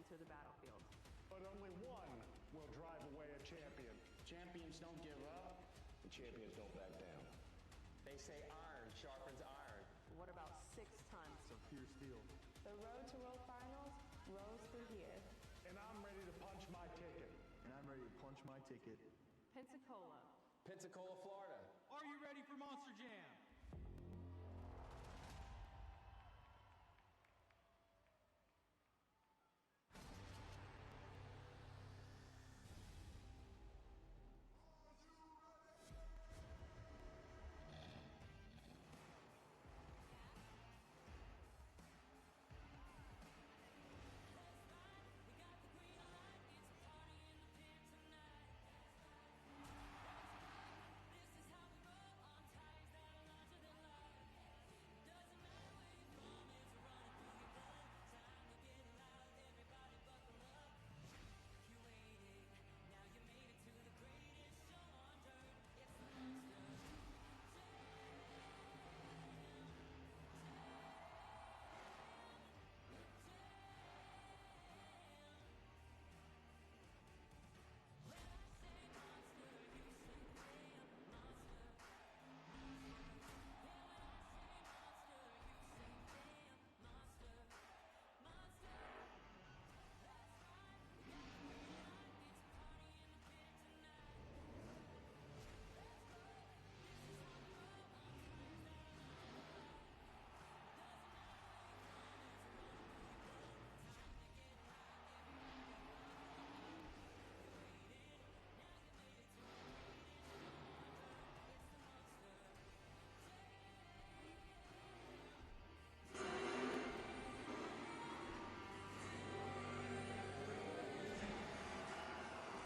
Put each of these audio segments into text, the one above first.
enter the battlefield. But only one will drive away a champion. Champions don't give up, and champions don't back down. They say iron sharpens iron. What about 6 tons of pure steel? The road to World Finals rolls through here. And I'm ready to punch my ticket. And I'm ready to punch my ticket. Pensacola. Pensacola, Florida. Are you ready for Monster Jam?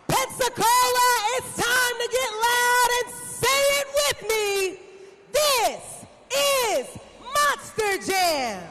Pensacola, it's time to get loud and say it with me. This is Monster Jam.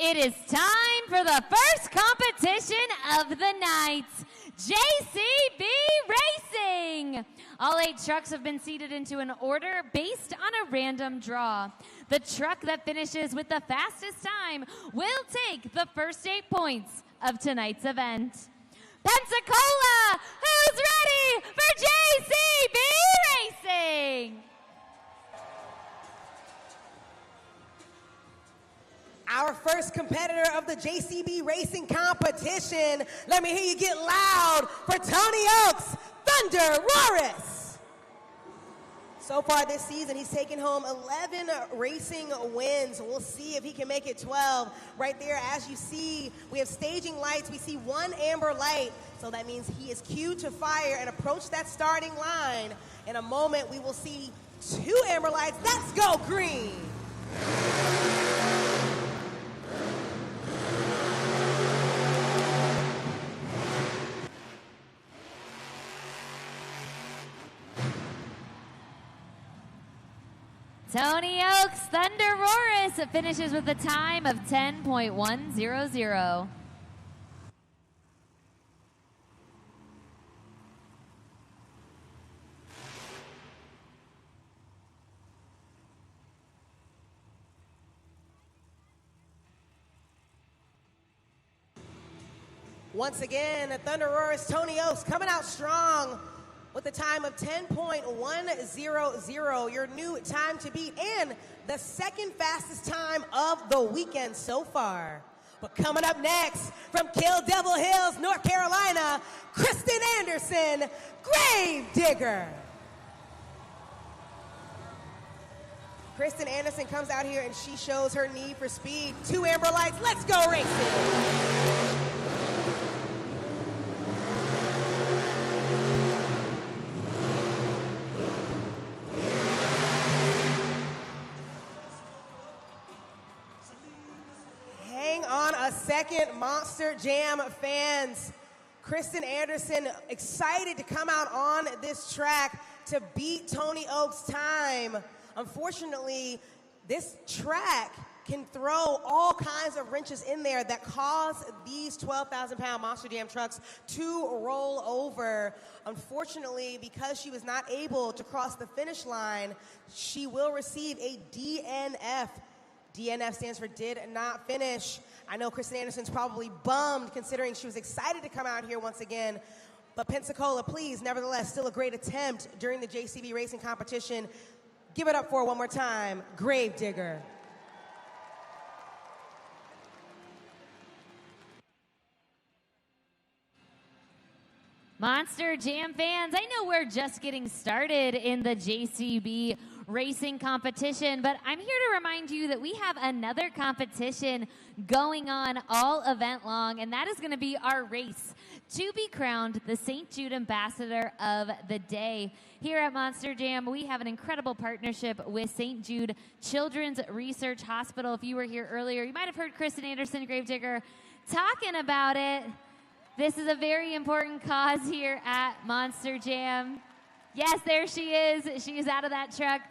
It is time for the first competition of the night, JCB Racing. All 8 trucks have been seated into an order based on a random draw. The truck that finishes with the fastest time will take the first 8 points of tonight's event. Pensacola, who's ready for JCB Racing? Our first competitor of the JCB Racing competition. Let me hear you get loud for Tony Oaks, Thunder Roris. So far this season, he's taken home 11 racing wins. We'll see if he can make it 12. Right there, as you see, we have staging lights. We see 1 amber light. So that means he is cued to fire and approach that starting line. In a moment, we will see 2 amber lights. Let's go green. Tony Oaks, Thunder Roris finishes with a time of 10.100. Once again, Thunder Roris, Tony Oaks coming out strong with a time of 10.100, your new time to beat, and the second fastest time of the weekend so far. But coming up next, from Kill Devil Hills, North Carolina, Kristen Anderson, Grave Digger. Kristen Anderson comes out here and she shows her need for speed. 2 amber lights, let's go racing. second, Monster Jam fans. Kristen Anderson excited to come out on this track to beat Tony Oak's time. Unfortunately, this track can throw all kinds of wrenches in there that cause these 12,000-pound Monster Jam trucks to roll over. Unfortunately, because she was not able to cross the finish line, she will receive a DNF. DNF stands for did not finish. I know Kristen Anderson's probably bummed considering she was excited to come out here once again. But Pensacola, please, nevertheless, still a great attempt during the JCB racing competition. Give it up for one more time, Gravedigger. Monster Jam fans, I know we're just getting started in the JCB racing competition, but I'm here to remind you that we have another competition going on all event long, and that is going to be our race to be crowned the St. Jude Ambassador of the Day. Here at Monster Jam, we have an incredible partnership with St. Jude Children's Research Hospital. If you were here earlier, you might have heard Kristen Anderson, Gravedigger, talking about it. This is a very important cause here at Monster Jam. Yes, there she is. She is out of that truck.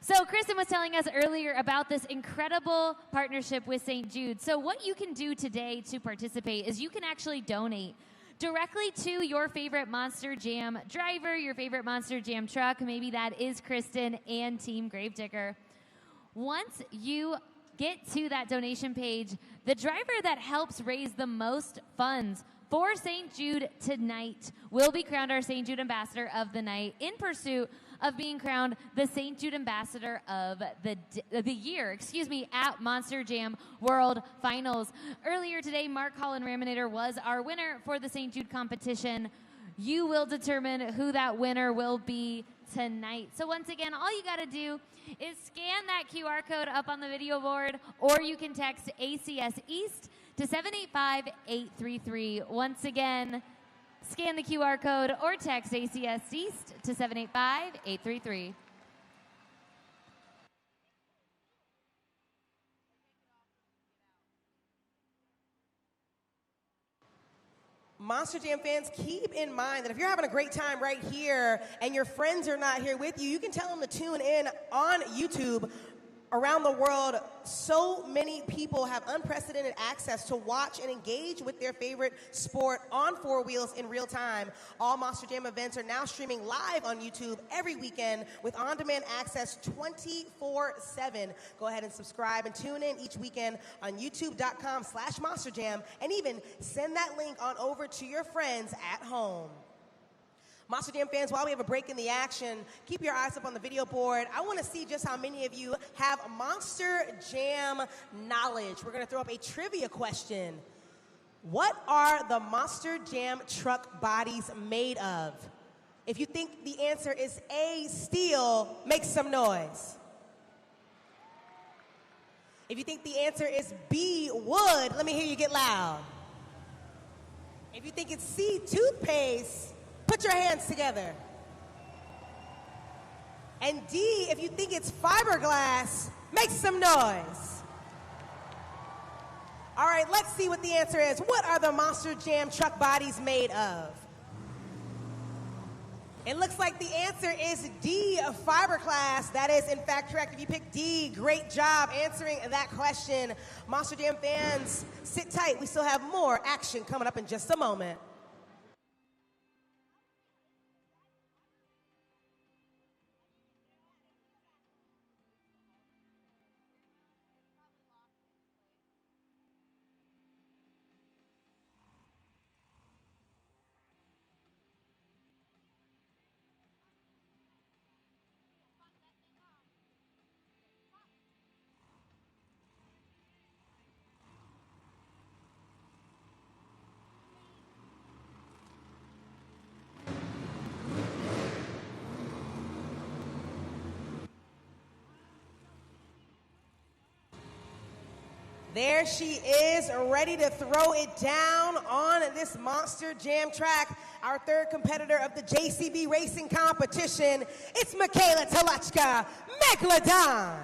So Kristen was telling us earlier about this incredible partnership with St. Jude. So what you can do today to participate is you can actually donate directly to your favorite Monster Jam driver, your favorite Monster Jam truck. Maybe that is Kristen and Team Gravedigger. Once you get to that donation page, the driver that helps raise the most funds for St. Jude tonight will be crowned our St. Jude Ambassador of the Night in pursuit of being crowned the St. Jude Ambassador of the Year, at Monster Jam World Finals. Earlier today, Mark Holland Raminator was our winner for the St. Jude competition. You will determine who that winner will be tonight. So once again, all you gotta do is scan that QR code up on the video board, or you can text ACS East to 785-833. Once again, scan the QR code or text ACS East to 785-833. Monster Jam fans, keep in mind that if you're having a great time right here and your friends are not here with you, you can tell them to tune in on YouTube. Around the world, so many people have unprecedented access to watch and engage with their favorite sport on four wheels in real time. All Monster Jam events are now streaming live on YouTube every weekend with on-demand access 24/7. Go ahead and subscribe and tune in each weekend on youtube.com/monsterjam, and even send that link on over to your friends at home. Monster Jam fans, while we have a break in the action, keep your eyes up on the video board. I want to see just how many of you have Monster Jam knowledge. We're going to throw up a trivia question. What are the Monster Jam truck bodies made of? If you think the answer is A, steel, make some noise. If you think the answer is B, wood, let me hear you get loud. If you think it's C, toothpaste, put your hands together. And D, if you think it's fiberglass, make some noise. All right, let's see what the answer is. What are the Monster Jam truck bodies made of? It looks like the answer is D, fiberglass. That is, in fact, correct. If you picked D, great job answering that question. Monster Jam fans, sit tight. We still have more action coming up in just a moment. There she is, ready to throw it down on this Monster Jam track. Our third competitor of the JCB racing competition, it's Michaela Telechka, Megalodon.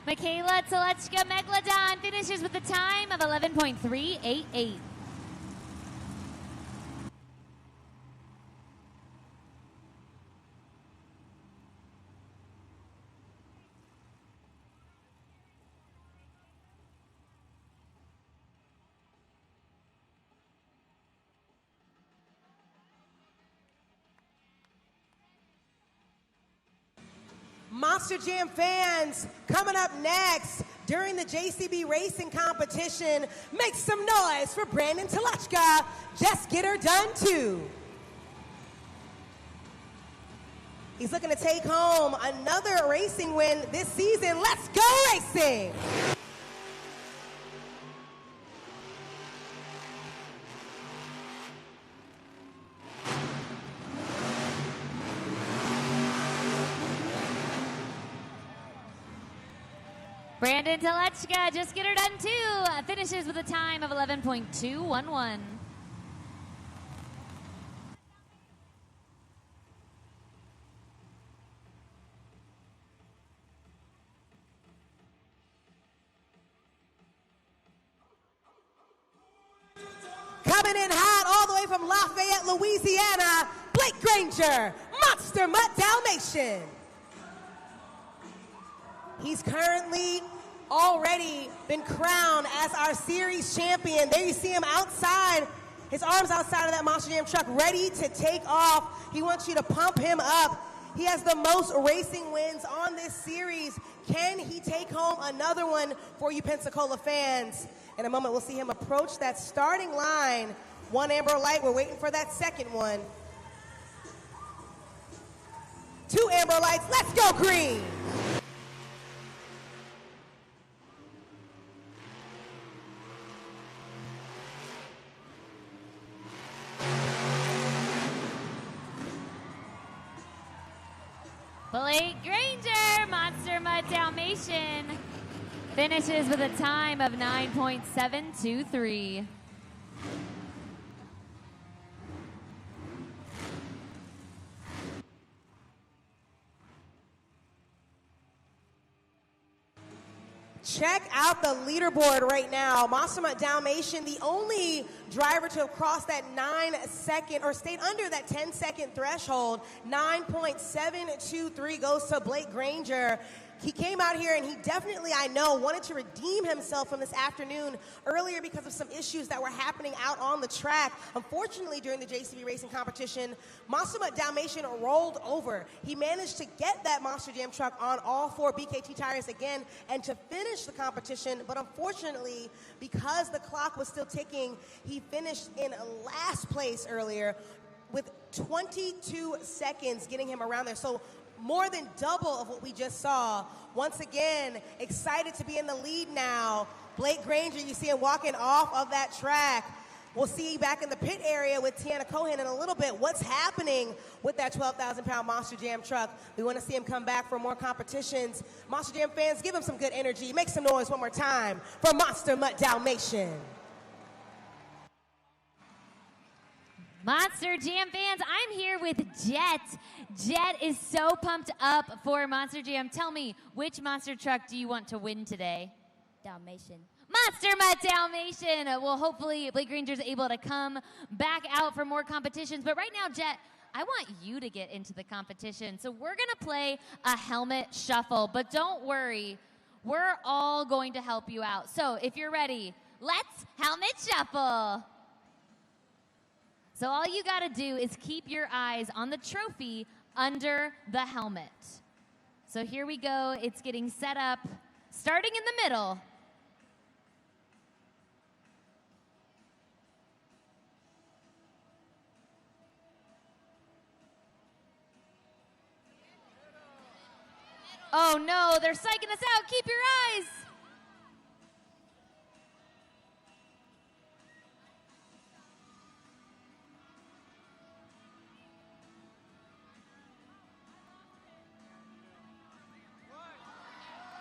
Michaela Telechka Megalodon finishes with a time of 11.388. Monster Jam fans, coming up next during the JCB racing competition, make some noise for Brandon Telechka. Just get her done too. He's looking to take home another racing win this season. Let's go racing! Brandon Telechka, just get her done too, finishes with a time of 11.211. Coming in hot all the way from Lafayette, Louisiana, Blake Granger, Monster Mutt Dalmatian. He's currently already been crowned as our series champion. There you see him outside, his arms outside of that Monster Jam truck, ready to take off. He wants you to pump him up. He has the most racing wins on this series. Can he take home another one for you Pensacola fans? In a moment, we'll see him approach that starting line. One amber light, we're waiting for that second one. Two amber lights, let's go green. Blake Granger, Monster Mutt Dalmatian, finishes with a time of 9.723. Check out the leaderboard right now. Monster Mutt Dalmatian, the only driver to have crossed that 9-second or stayed under that 10-second threshold. 9.723 goes to Blake Granger. He came out here and he definitely, I know, wanted to redeem himself from this afternoon earlier because of some issues that were happening out on the track. Unfortunately, during the JCB racing competition, Monster Mutt Dalmatian rolled over. He managed to get that Monster Jam truck on all four BKT tires again and to finish the competition, but unfortunately, because the clock was still ticking, he finished in last place earlier with 22 seconds getting him around there. So more than double of what we just saw. Once again, excited to be in the lead now. Blake Granger, you see him walking off of that track. We'll see you back in the pit area with Tiana Cohen in a little bit. What's happening with that 12,000-pound Monster Jam truck? We want to see him come back for more competitions. Monster Jam fans, give him some good energy. Make some noise one more time for Monster Mutt Dalmatian. Monster Jam fans, I'm here with Jet. Jet is so pumped up for Monster Jam. Tell me, which monster truck do you want to win today? Dalmatian. Monster Mutt Dalmatian. Well, hopefully Blake Granger's able to come back out for more competitions. But right now, Jet, I want you to get into the competition. So we're going to play a helmet shuffle. But don't worry, we're all going to help you out. So if you're ready, let's helmet shuffle. So all you got to do is keep your eyes on the trophy under the helmet. So here we go. It's getting set up, starting in the middle. Oh no, they're psyching us out. Keep your eyes.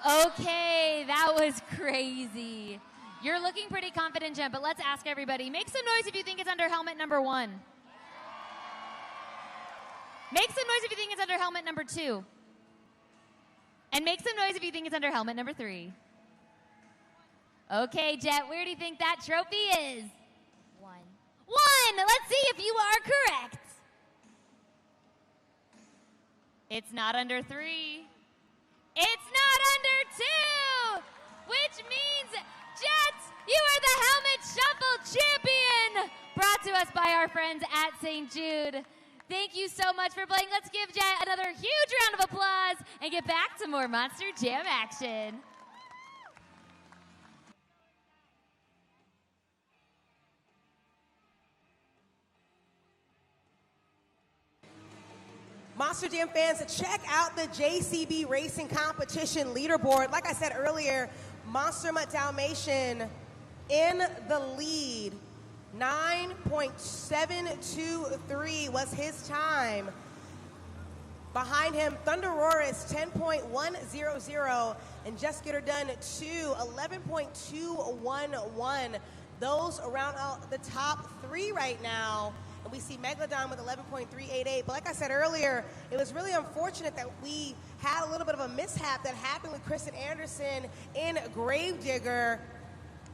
Okay, that was crazy. You're looking pretty confident, Jen, but let's ask everybody. Make some noise if you think it's under helmet number 1. Make some noise if you think it's under helmet number 2. And make some noise if you think it's under helmet number 3. Okay, Jet, where do you think that trophy is? 1. 1. Let's see if you are correct. It's not under 3. It's not under 2, which means, Jet, you are the Helmet Shuffle champion, brought to us by our friends at St. Jude. Thank you so much for playing. Let's give Jet another huge round of applause and get back to more Monster Jam action. Monster Jam fans, check out the JCB Racing Competition leaderboard. Like I said earlier, Monster Mutt Dalmatian in the lead. 9.723 was his time. Behind him, Thunder Roris, 10.100, and Just Get Her Done 2, 11.211. Those around the top 3 right now. And we see Megalodon with 11.388. But like I said earlier, it was really unfortunate that we had a little bit of a mishap that happened with Kristen Anderson in Gravedigger.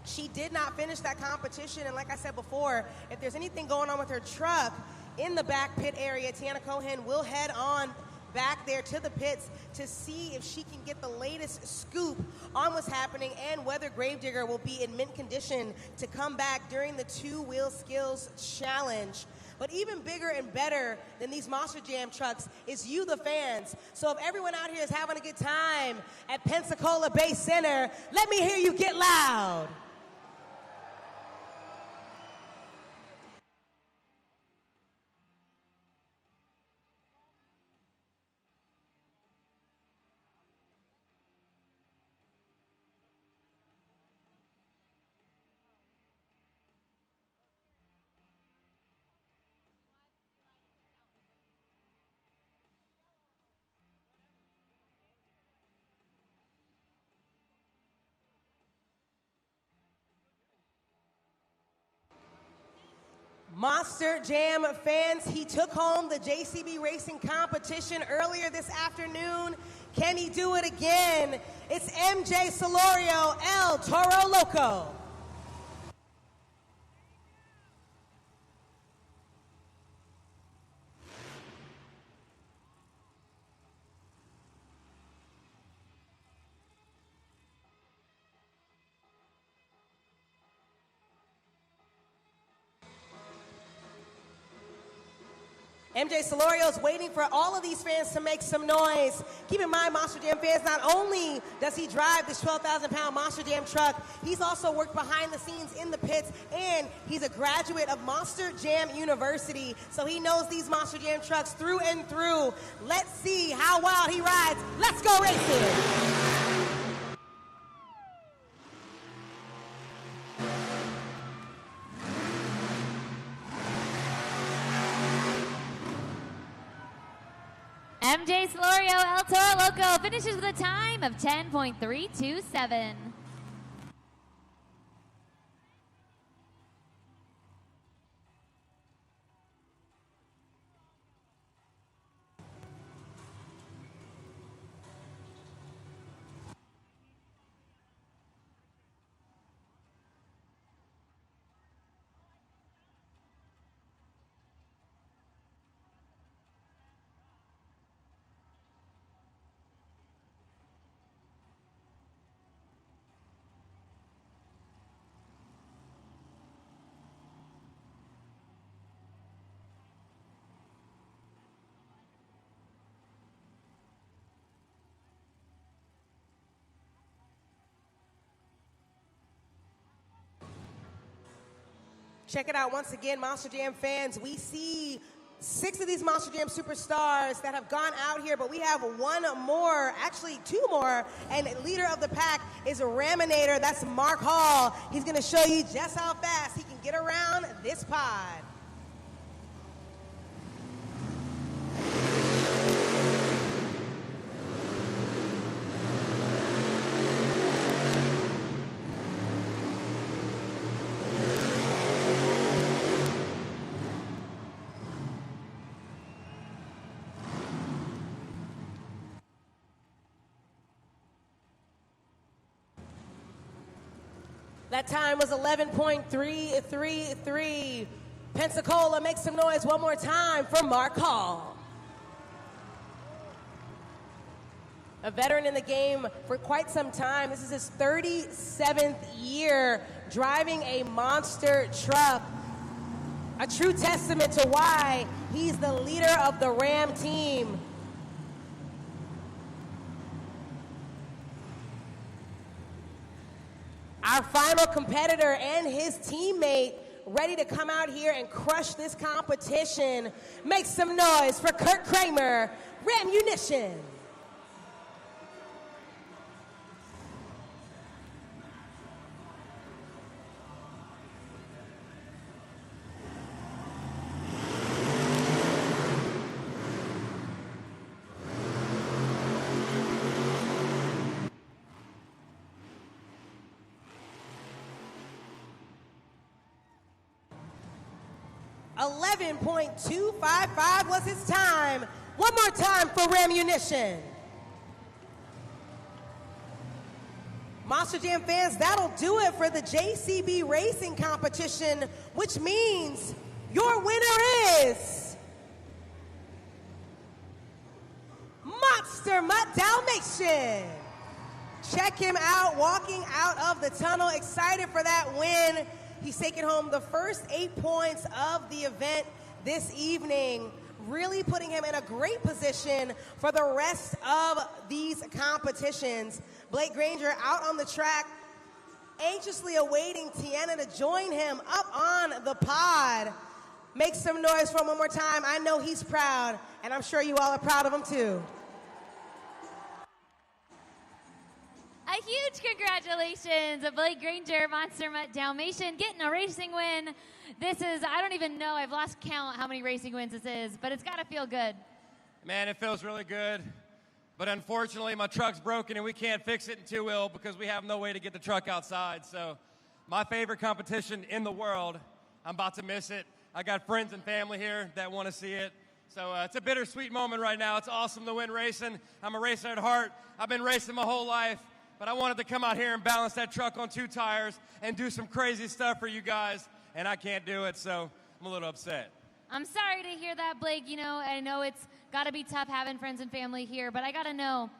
She did not finish that competition, and like I said before, if there's anything going on with her truck in the back pit area, Tiana Cohen will head on back there to the pits to see if she can get the latest scoop on what's happening and whether Gravedigger will be in mint condition to come back during the 2-wheel skills challenge. But even bigger and better than these Monster Jam trucks is you, the fans. So if everyone out here is having a good time at Pensacola Bay Center, let me hear you get loud. Monster Jam fans, he took home the JCB Racing Competition earlier this afternoon. Can he do it again? It's MJ Solorio, El Toro Loco. MJ Solorio is waiting for all of these fans to make some noise. Keep in mind, Monster Jam fans, not only does he drive this 12,000-pound Monster Jam truck, he's also worked behind the scenes in the pits, and he's a graduate of Monster Jam University, so he knows these Monster Jam trucks through and through. Let's see how wild he rides. Let's go racing. MJ Solorio, El Toro Loco finishes with a time of 10.327. Check it out once again, Monster Jam fans. We see 6 of these Monster Jam superstars that have gone out here, but we have one more, actually 2 more, and leader of the pack is a Raminator. That's Mark Hall. He's going to show you just how fast he can get around this pod. That time was 11.333. Pensacola, make some noise one more time for Mark Hall. A veteran in the game for quite some time. This is his 37th year driving a monster truck. A true testament to why he's the leader of the Ram team. Our final competitor and his teammate ready to come out here and crush this competition. Make some noise for Kurt Kramer, Ram Munition. .255 was his time. One more time for Ram Munition. Monster Jam fans, that'll do it for the JCB Racing competition, which means your winner is Monster Mutt Dalmatian. Check him out, walking out of the tunnel, excited for that win. He's taking home the first 8 points of the event this evening, really putting him in a great position for the rest of these competitions. Blake Granger out on the track, anxiously awaiting Tiana to join him up on the pod. Make some noise for him one more time. I know he's proud, and I'm sure you all are proud of him too. A huge congratulations, Blake Granger, Monster Mutt Dalmatian, getting a racing win. This is, I don't even know, I've lost count how many racing wins this is, but it's got to feel good. Man, it feels really good. But unfortunately, my truck's broken and we can't fix it in two-wheel because we have no way to get the truck outside. So my favorite competition in the world, I'm about to miss it. I got friends and family here that want to see it. So it's a bittersweet moment right now. It's awesome to win racing. I'm a racer at heart. I've been racing my whole life. But I wanted to come out here and balance that truck on 2 tires and do some crazy stuff for you guys, and I can't do it, so I'm a little upset. I'm sorry to hear that, Blake. You know, I know it's got to be tough having friends and family here, but I got to know,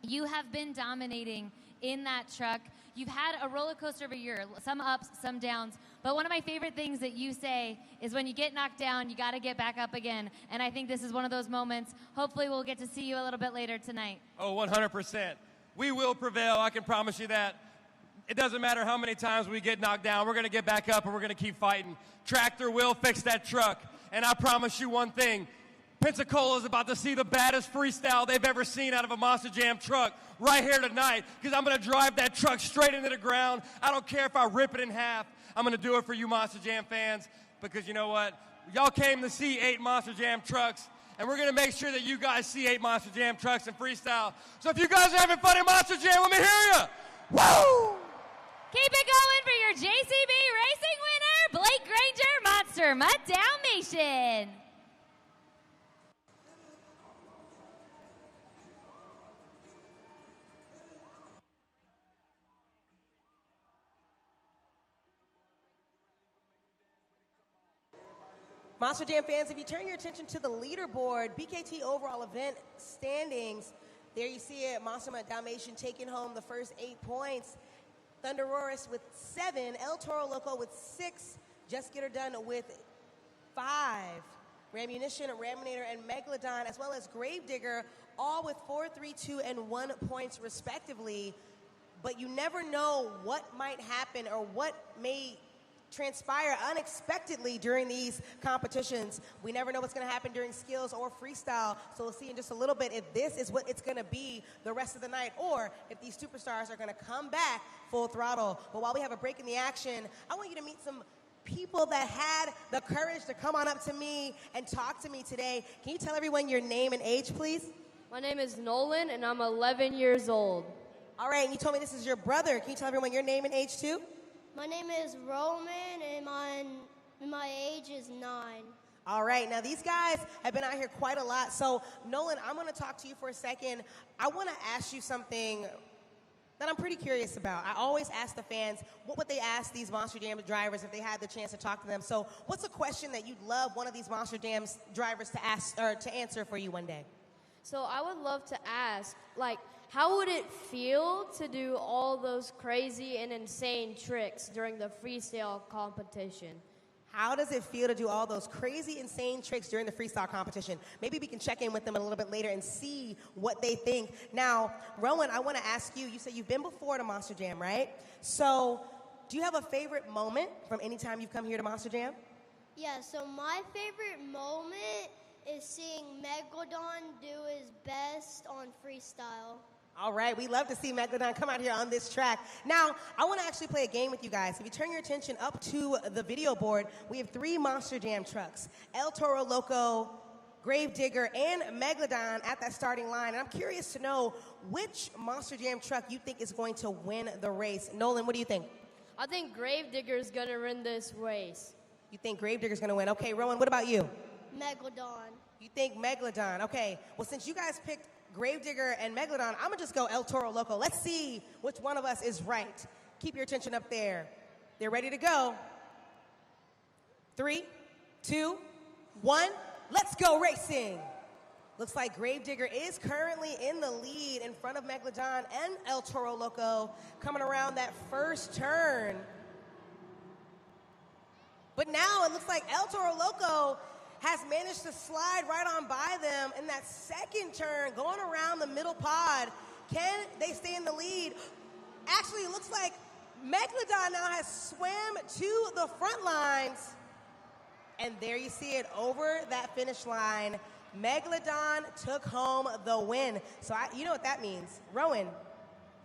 you have been dominating in that truck. You've had a roller coaster of a year, some ups, some downs, but one of my favorite things that you say is when you get knocked down, you got to get back up again, and I think this is one of those moments. Hopefully we'll get to see you a little bit later tonight. Oh, 100%. We will prevail, I can promise you that. It doesn't matter how many times we get knocked down, we're gonna get back up and we're gonna keep fighting. Tractor will fix that truck, and I promise you one thing, Pensacola is about to see the baddest freestyle they've ever seen out of a Monster Jam truck right here tonight, because I'm gonna drive that truck straight into the ground. I don't care if I rip it in half, I'm gonna do it for you Monster Jam fans, because you know what? Y'all came to see 8 Monster Jam trucks, and we're going to make sure that you guys see 8 Monster Jam trucks in freestyle. So if you guys are having fun in Monster Jam, let me hear you. Woo! Keep it going for your JCB Racing winner, Blake Granger, Monster Mutt Dalmatian. Monster Jam fans, if you turn your attention to the leaderboard, BKT overall event standings, there you see it, Monster Mutt Dalmatian taking home the first 8 points. Thunder Roris with 7, El Toro Loco with 6, Just Get Her Done with 5. Ram Munition, Raminator, and Megalodon, as well as Gravedigger, all with 4, 3, 2, and 1 points respectively. But you never know what might happen or what may transpire unexpectedly during these competitions. We never know what's going to happen during skills or freestyle, so we'll see in just a little bit if this is what it's going to be the rest of the night, or if these superstars are going to come back full throttle. But while we have a break in the action, I want you to meet some people that had the courage to come on up to me and talk to me today. Can you tell everyone your name and age, please? My name is Nolan, and I'm 11 years old. All right, and you told me this is your brother. Can you tell everyone your name and age, too? My name is Roman, and my age is 9. All right, now these guys have been out here quite a lot. So, Nolan, I'm going to talk to you for a second. I want to ask you something that I'm pretty curious about. I always ask the fans, what would they ask these Monster Jam drivers if they had the chance to talk to them? So what's a question that you'd love one of these Monster Jam drivers to ask or to answer for you one day? So I would love to ask, like, how would it feel to do all those crazy and insane tricks during the freestyle competition? How does it feel to do all those crazy, insane tricks during the freestyle competition? Maybe we can check in with them a little bit later and see what they think. Now, Rowan, I want to ask you, you said you've been before to Monster Jam, right? So do you have a favorite moment from any time you've come here to Monster Jam? Yeah, so my favorite moment is seeing Megalodon do his best on freestyle. All right, we love to see Megalodon come out here on this track. Now, I want to actually play a game with you guys. If you turn your attention up to the video board, we have 3 Monster Jam trucks. El Toro Loco, Gravedigger, and Megalodon at that starting line. And I'm curious to know which Monster Jam truck you think is going to win the race. Nolan, what do you think? I think Gravedigger's going to win this race. You think Gravedigger's going to win? Okay, Rowan, what about you? Megalodon. You think Megalodon. Okay, well, since you guys picked Gravedigger and Megalodon, I'm going to just go El Toro Loco. Let's see which one of us is right. Keep your attention up there. They're ready to go. 3, 2, 1, let's go racing. Looks like Gravedigger is currently in the lead in front of Megalodon and El Toro Loco coming around that first turn. But now it looks like El Toro Loco has managed to slide right on by them in that second turn, going around the middle pod. Can they stay in the lead? Actually, it looks like Megalodon now has swam to the front lines. And there you see it over that finish line. Megalodon took home the win. So you know what that means. Rowan,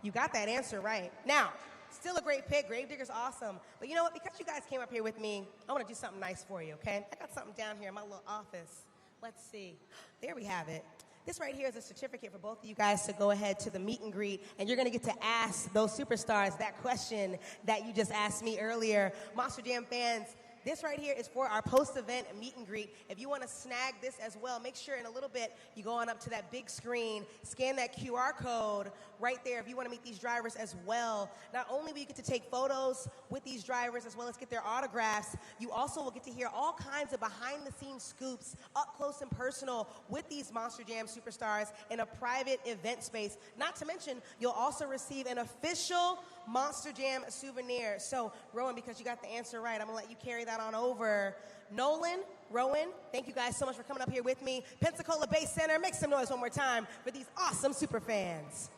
you got that answer right. Now, still a great pick. Gravedigger's awesome. But you know what? Because you guys came up here with me, I want to do something nice for you, okay? I got something down here in my little office. Let's see. There we have it. This right here is a certificate for both of you guys to go ahead to the meet and greet, and you're going to get to ask those superstars that question that you just asked me earlier. Monster Jam fans, this right here is for our post-event meet and greet. If you want to snag this as well, make sure in a little bit you go on up to that big screen, scan that QR code right there if you want to meet these drivers as well. Not only will you get to take photos with these drivers as well as get their autographs, you also will get to hear all kinds of behind-the-scenes scoops up close and personal with these Monster Jam superstars in a private event space. Not to mention, you'll also receive an official Monster Jam souvenir. So, Rowan, because you got the answer right, I'm going to let you carry that on over. Nolan, Rowan, thank you guys so much for coming up here with me. Pensacola Base Center, make some noise one more time for these awesome super fans.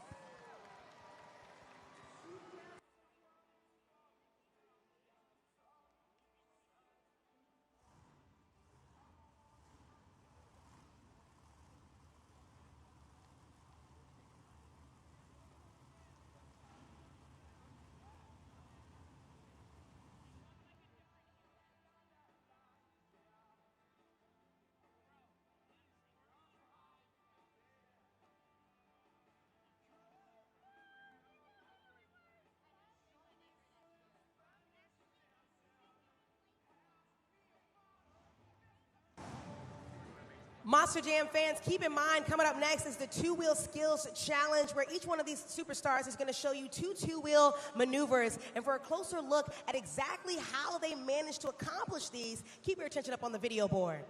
Monster Jam fans, keep in mind, coming up next is the two-wheel skills challenge, where each one of these superstars is going to show you 2 two-wheel maneuvers. And for a closer look at exactly how they managed to accomplish these, keep your attention up on the video board.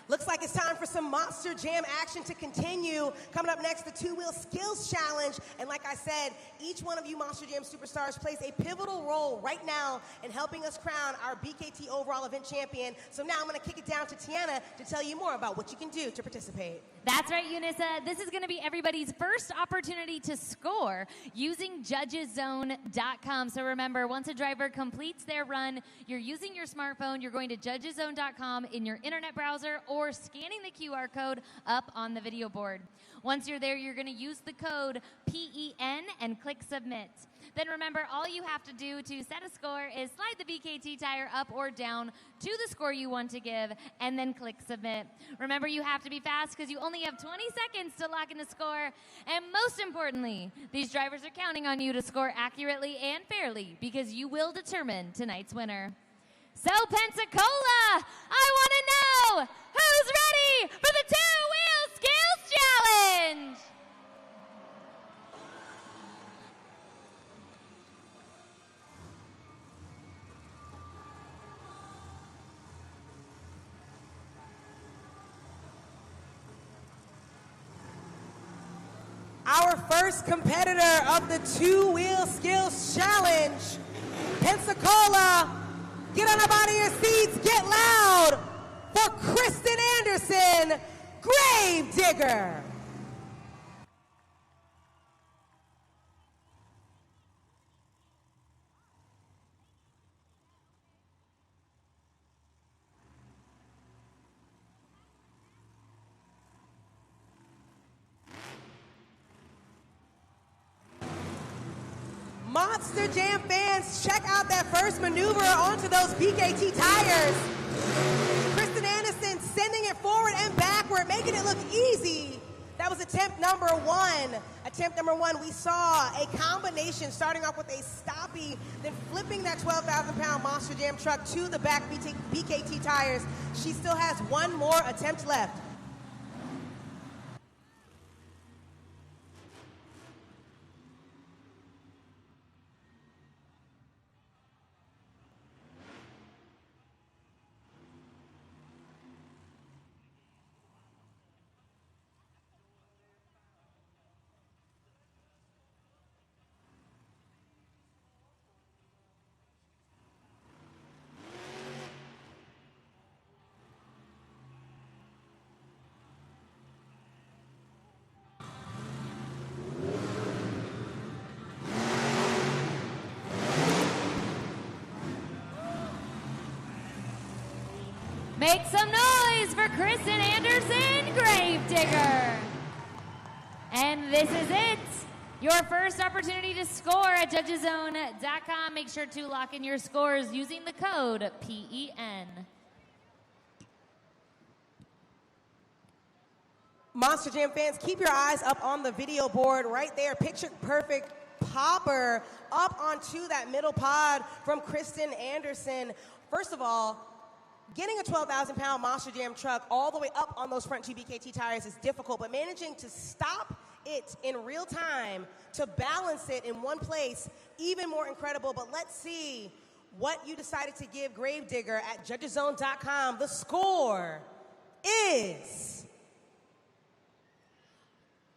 Looks like it's time for some Monster Jam action to continue. Coming up next, the two-wheel skills challenge. And like I said, each one of you Monster Jam superstars plays a pivotal role right now in helping us crown our BKT overall event champion. So now I'm going to kick it down to Tiana to tell you more about what you can do to participate. That's right, Eunice. This is going to be everybody's first opportunity to score using judgeszone.com. So remember, once a driver completes their run, you're using your smartphone, you're going to judgeszone.com in your internet browser or scanning the QR code up on the video board. Once you're there, you're going to use the code PEN and click submit. Then remember, all you have to do to set a score is slide the BKT tire up or down to the score you want to give, and then click submit. Remember, you have to be fast because you only have 20 seconds to lock in a score. And most importantly, these drivers are counting on you to score accurately and fairly because you will determine tonight's winner. So, Pensacola, I want to know who's ready for the two-wheel skills challenge? Our first competitor of the two-wheel skills challenge, Pensacola, get on up out of your seats, get loud for Kristen Anderson, Grave Digger. Monster Jam fans, check out that first maneuver onto those BKT tires. Kristen Anderson sending it forward and backward, making it look easy. That was attempt number one. Attempt number one, we saw a combination starting off with a stoppie, then flipping that 12,000-pound Monster Jam truck to the back BKT tires. She still has one more attempt left. Make some noise for Kristen Anderson, Grave Digger. And this is it. Your first opportunity to score at judgeszone.com. Make sure to lock in your scores using the code PEN. Monster Jam fans, keep your eyes up on the video board right there. Picture perfect popper up onto that middle pod from Kristen Anderson. First of all, getting a 12,000-pound Monster Jam truck all the way up on those front two BKT tires is difficult, but managing to stop it in real time, to balance it in one place, even more incredible. But let's see what you decided to give Grave Digger at judgeszone.com. The score is...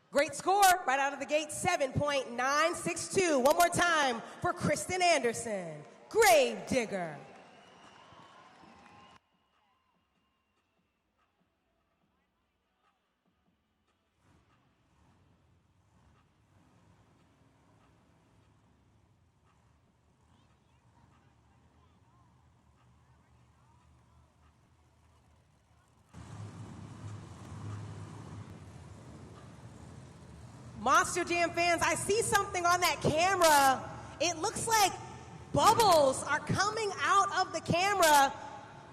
Great score right out of the gate, 7.962. One more time for Kristen Anderson, Grave Digger. Monster Jam fans, I see something on that camera. It looks like bubbles are coming out of the camera.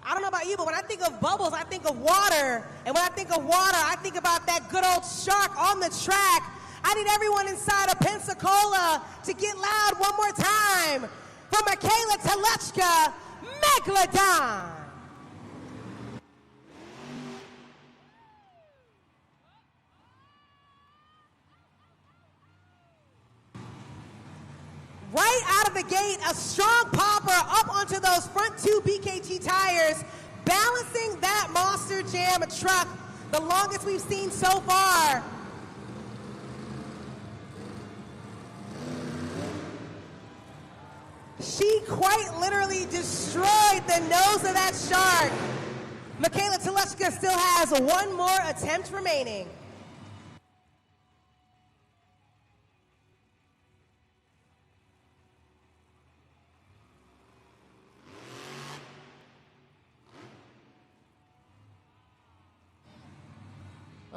I don't know about you, but when I think of bubbles, I think of water. And when I think of water, I think about that good old shark on the track. I need everyone inside of Pensacola to get loud one more time for Michaela Telechka, Megalodon. Right out of the gate, a strong popper up onto those front two BKT tires, balancing that Monster Monster Jam truck, the longest we've seen so far. She quite literally destroyed the nose of that shark. Michaela Teleshka still has one more attempt remaining.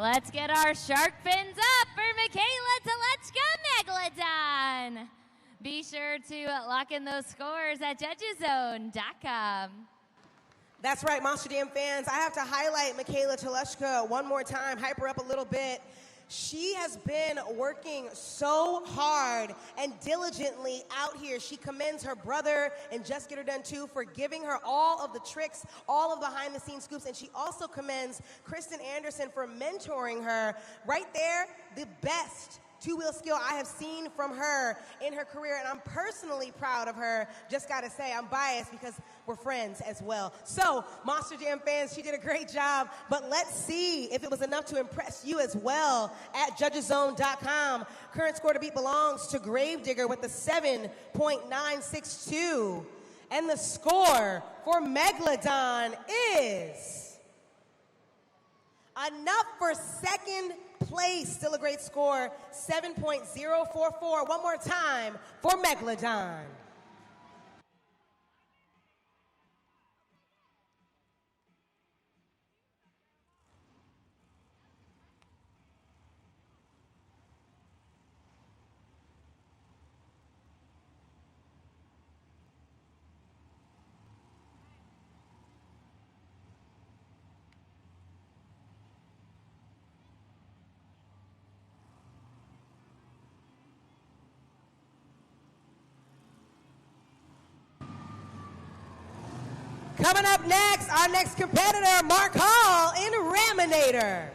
Let's get our shark fins up for Michaela Teleshka Megalodon. Be sure to lock in those scores at judgeszone.com. That's right, Monster Jam fans. I have to highlight Michaela Teleshka one more time, hype her up a little bit. She has been working so hard and diligently out here. She commends her brother and Just Get Her Done Too for giving her all of the tricks, all of the behind-the-scenes scoops, and she also commends Kristen Anderson for mentoring her. Right there, the best two-wheel skill I have seen from her in her career, and I'm personally proud of her. Just gotta say, I'm biased because we're friends as well. So, Monster Jam fans, she did a great job, but let's see if it was enough to impress you as well at judgeszone.com. Current score to beat belongs to Gravedigger with the 7.962. And the score for Megalodon is enough for second place. Still a great score, 7.044. One more time for Megalodon. Coming up next, our next competitor, Mark Hall in Raminator.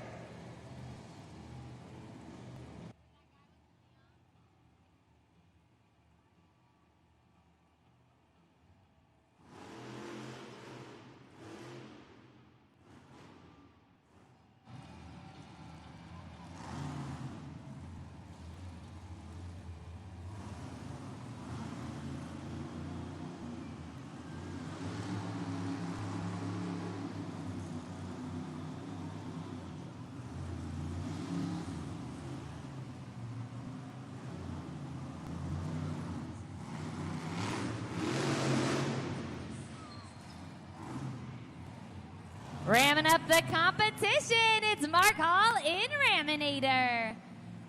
Ramming up the competition, it's Mark Hall in Raminator.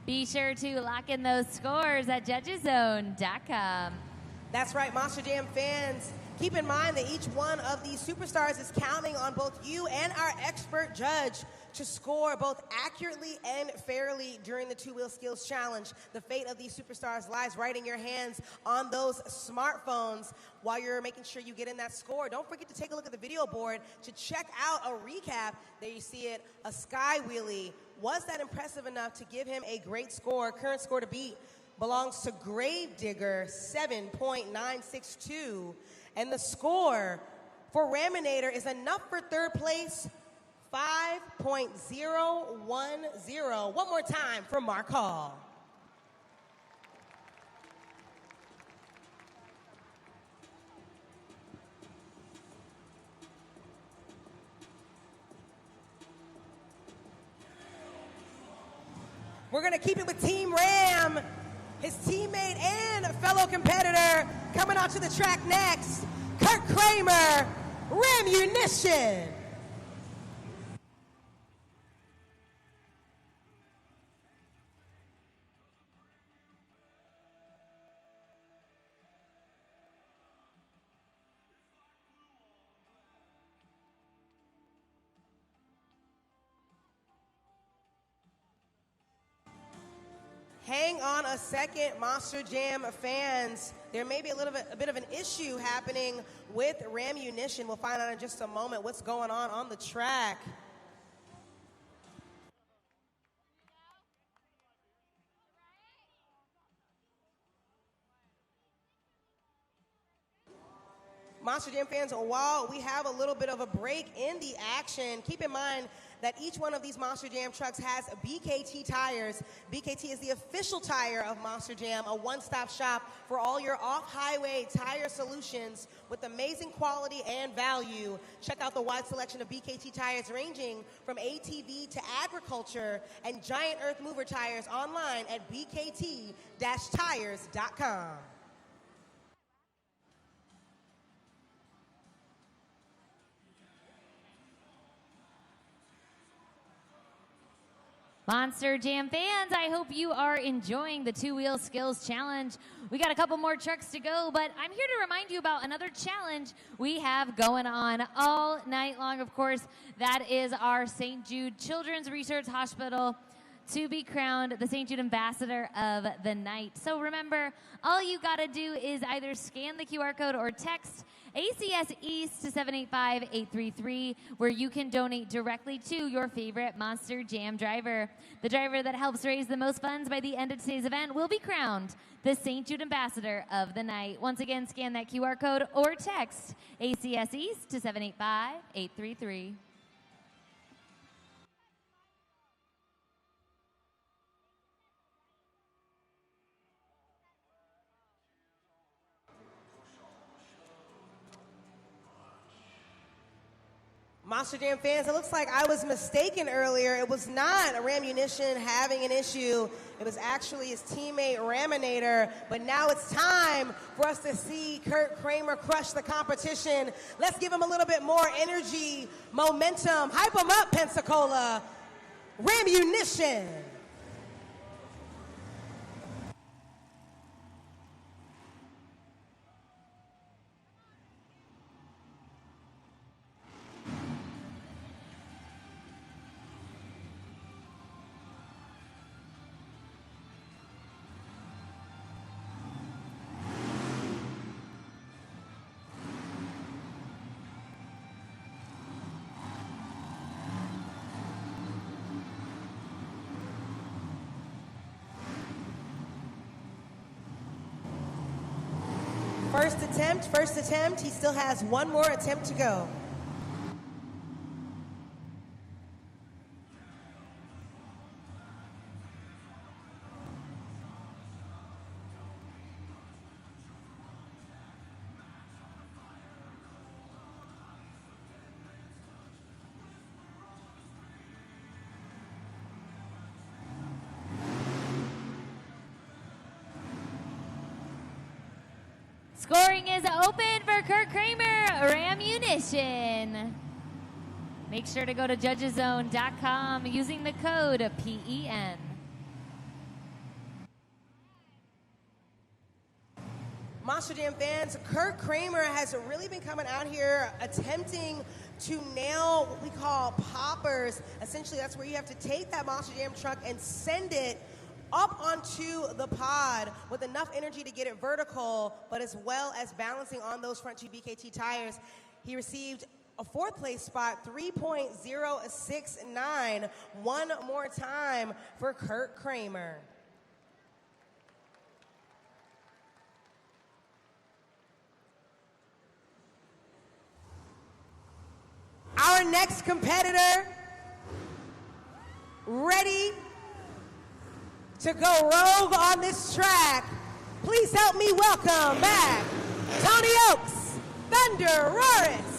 Be sure to lock in those scores at judgeszone.com. That's right, Monster Jam fans. Keep in mind that each one of these superstars is counting on both you and our expert judge to score both accurately and fairly during the Two Wheel Skills Challenge. The fate of these superstars lies right in your hands on those smartphones while you're making sure you get in that score. Don't forget to take a look at the video board to check out a recap. There you see it, a sky wheelie. Was that impressive enough to give him a great score? Current score to beat belongs to Gravedigger, 7.962. And the score for Raminator is enough for third place, 5.010. One more time for Mark Hall. We're going to keep it with Team Ram. His teammate and fellow competitor coming out to the track next, Kurt Kramer, Ramunition. Hang on a second, Monster Jam fans. There may be a bit of an issue happening with Ramunition. We'll find out in just a moment what's going on the track. Monster Jam fans, while we have a little bit of a break in the action, keep in mind that each one of these Monster Jam trucks has BKT tires. BKT is the official tire of Monster Jam, a one-stop shop for all your off-highway tire solutions with amazing quality and value. Check out the wide selection of BKT tires ranging from ATV to agriculture and giant earth mover tires online at bkt-tires.com. Monster Jam fans, I hope you are enjoying the two-wheel skills challenge. We got a couple more trucks to go, but I'm here to remind you about another challenge we have going on all night long. Of course, that is our St. Jude Children's Research Hospital to be crowned the St. Jude Ambassador of the Night. So remember, all you gotta do is either scan the QR code or text ACS East to 785-833, where you can donate directly to your favorite Monster Jam driver. The driver that helps raise the most funds by the end of today's event will be crowned the St. Jude Ambassador of the Night. Once again, scan that QR code or text ACS East to 785-833. Monster Jam fans, it looks like I was mistaken earlier. It was not a Ramunition having an issue. It was actually his teammate Raminator. But now it's time for us to see Kurt Kramer crush the competition. Let's give him a little bit more energy, momentum. Hype him up, Pensacola. Ramunition. First attempt. He still has one more attempt to go. Scoring is open for Kurt Kramer, Ramunition. Make sure to go to judgeszone.com using the code PEN. Monster Jam fans, Kurt Kramer has really been coming out here attempting to nail what we call poppers. Essentially, that's where you have to take that Monster Jam truck and send it up onto the pod with enough energy to get it vertical, but as well as balancing on those front two BKT tires. He received a fourth place spot, 3.069. One more time for Kurt Kramer. Our next competitor, ready to go rogue on this track. Please help me welcome back Tony Oaks, Thunder Roris.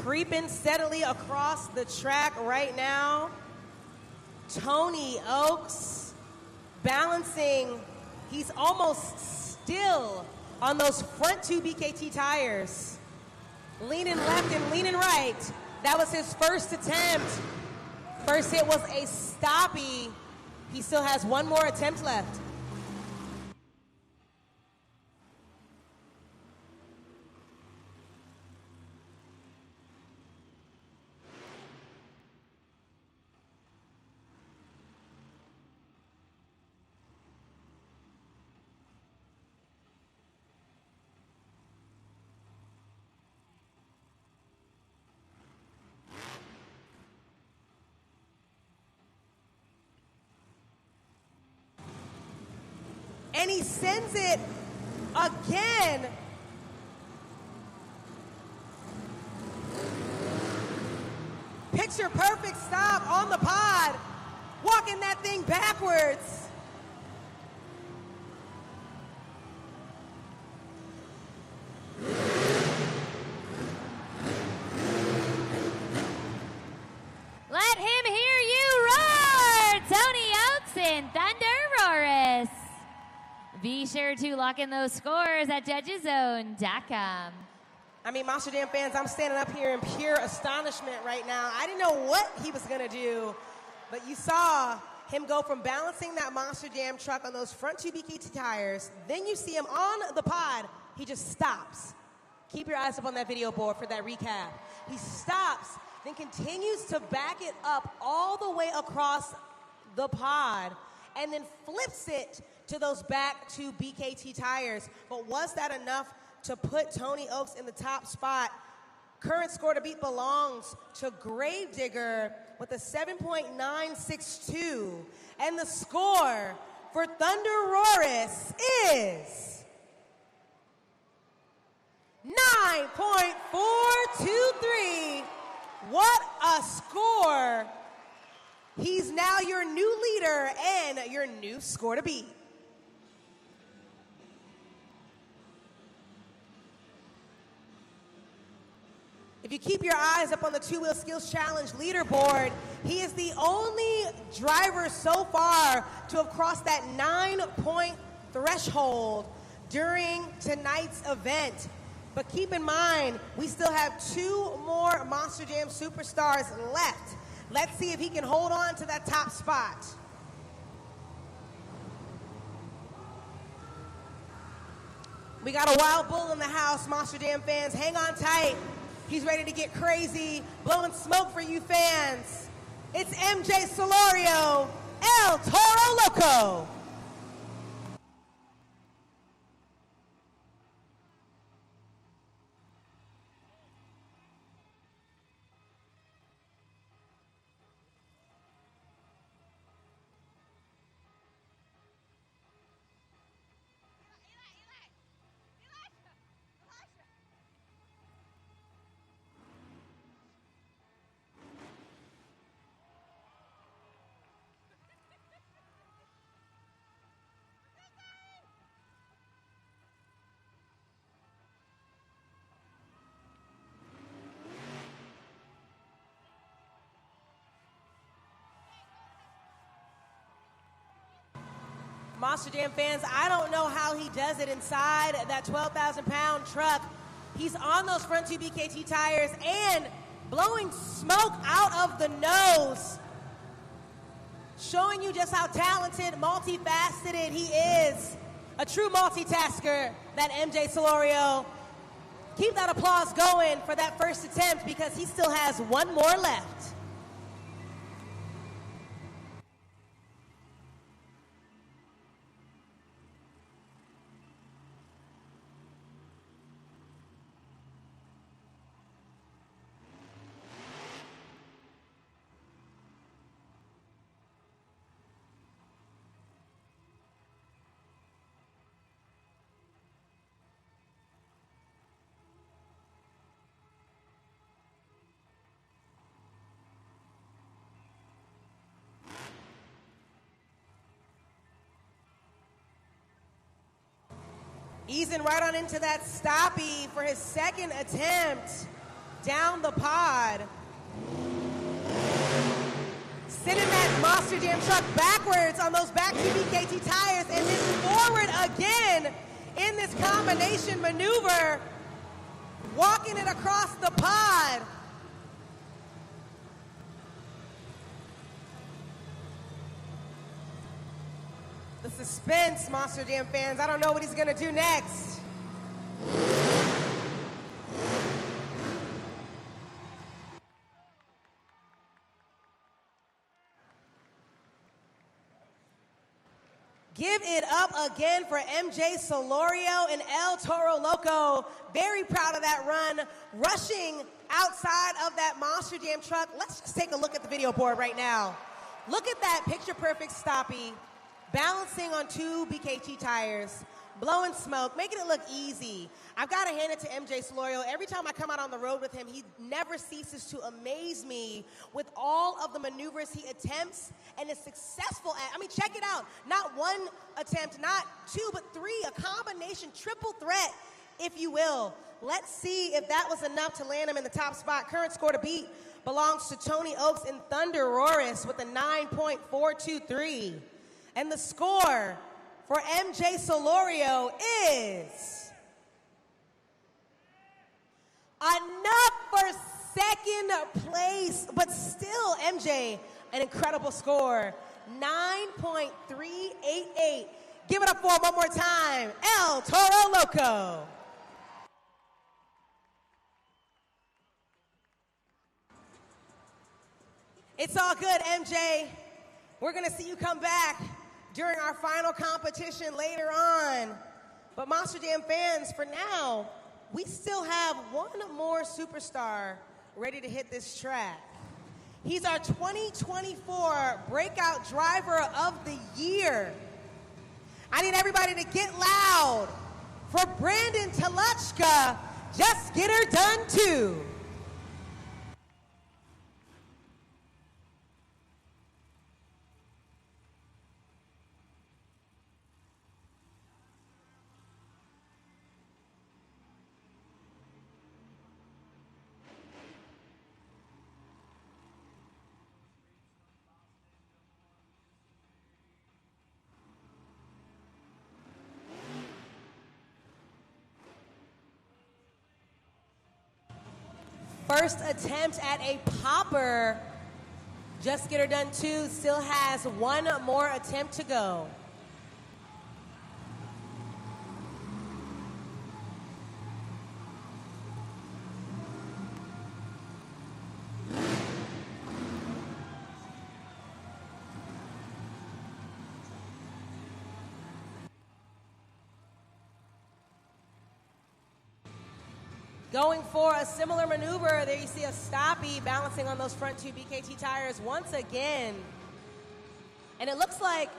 Creeping steadily across the track right now. Tony Oaks balancing. He's almost still on those front two BKT tires. Leaning left and leaning right. That was his first attempt. First hit was a stoppie. He still has one more attempt left. And he sends it again. Picture perfect stop on the pod. Walking that thing backwards. Let him hear you roar! Tony Oaks and Thunder Roris. Be sure to lock in those scores at judgeszone.com. I mean, Monster Jam fans, I'm standing up here in pure astonishment right now. I didn't know what he was going to do, but you saw him go from balancing that Monster Jam truck on those front two BKT tires. Then you see him on the pod. He just stops. Keep your eyes up on that video board for that recap. He stops, then continues to back it up all the way across the pod, and then flips it to those back two BKT tires. But was that enough to put Tony Oaks in the top spot? Current score to beat belongs to Gravedigger with a 7.962. And the score for Thunder Roris is 9.423. What a score. He's now your new leader and your new score to beat. If you keep your eyes up on the Two-Wheel Skills Challenge leaderboard, he is the only driver so far to have crossed that 9-point threshold during tonight's event. But keep in mind, we still have 2 more Monster Jam superstars left. Let's see if he can hold on to that top spot. We got a wild bull in the house, Monster Jam fans. Hang on tight. He's ready to get crazy, blowing smoke for you fans. It's MJ Solorio, El Toro Loco. Monster Jam fans, I don't know how he does it inside that 12,000-pound truck. He's on those front two BKT tires and blowing smoke out of the nose, showing you just how talented, multifaceted he is. A true multitasker, that MJ Solorio. Keep that applause going for that first attempt because he still has 1 more left. Easing right on into that stoppie for his second attempt down the pod. Sending that Monster Jam truck backwards on those back two BKT tires and then forward again in this combination maneuver, walking it across the pod. The suspense, Monster Jam fans. I don't know what he's going to do next. Give it up again for MJ Solorio and El Toro Loco. Very proud of that run, rushing outside of that Monster Jam truck. Let's just take a look at the video board right now. Look at that picture-perfect stoppie. balancing on 2 BKT tires, blowing smoke, making it look easy. I've got to hand it to MJ Solorio. Every time I come out on the road with him, he never ceases to amaze me with all of the maneuvers he attempts and is successful at. I mean, check it out. Not 1 attempt, not 2, but 3, a combination triple threat, if you will. Let's see if that was enough to land him in the top spot. Current score to beat belongs to Tony Oaks and Thunder Roris with a 9.423. And the score for MJ Solorio is enough for second place, but still MJ, an incredible score, 9.388. Give it up for him one more time, El Toro Loco. It's all good, MJ. We're gonna see you come back during our final competition later on. But Monster Jam fans, for now, we still have one more superstar ready to hit this track. He's our 2024 Breakout Driver of the Year. I need everybody to get loud for Brandon Teluchka. Just get her done too. First attempt at a popper. Just get her done too. Still has 1 more attempt to go. Going for a similar maneuver. There you see a stoppie balancing on those front 2 BKT tires once again. And it looks like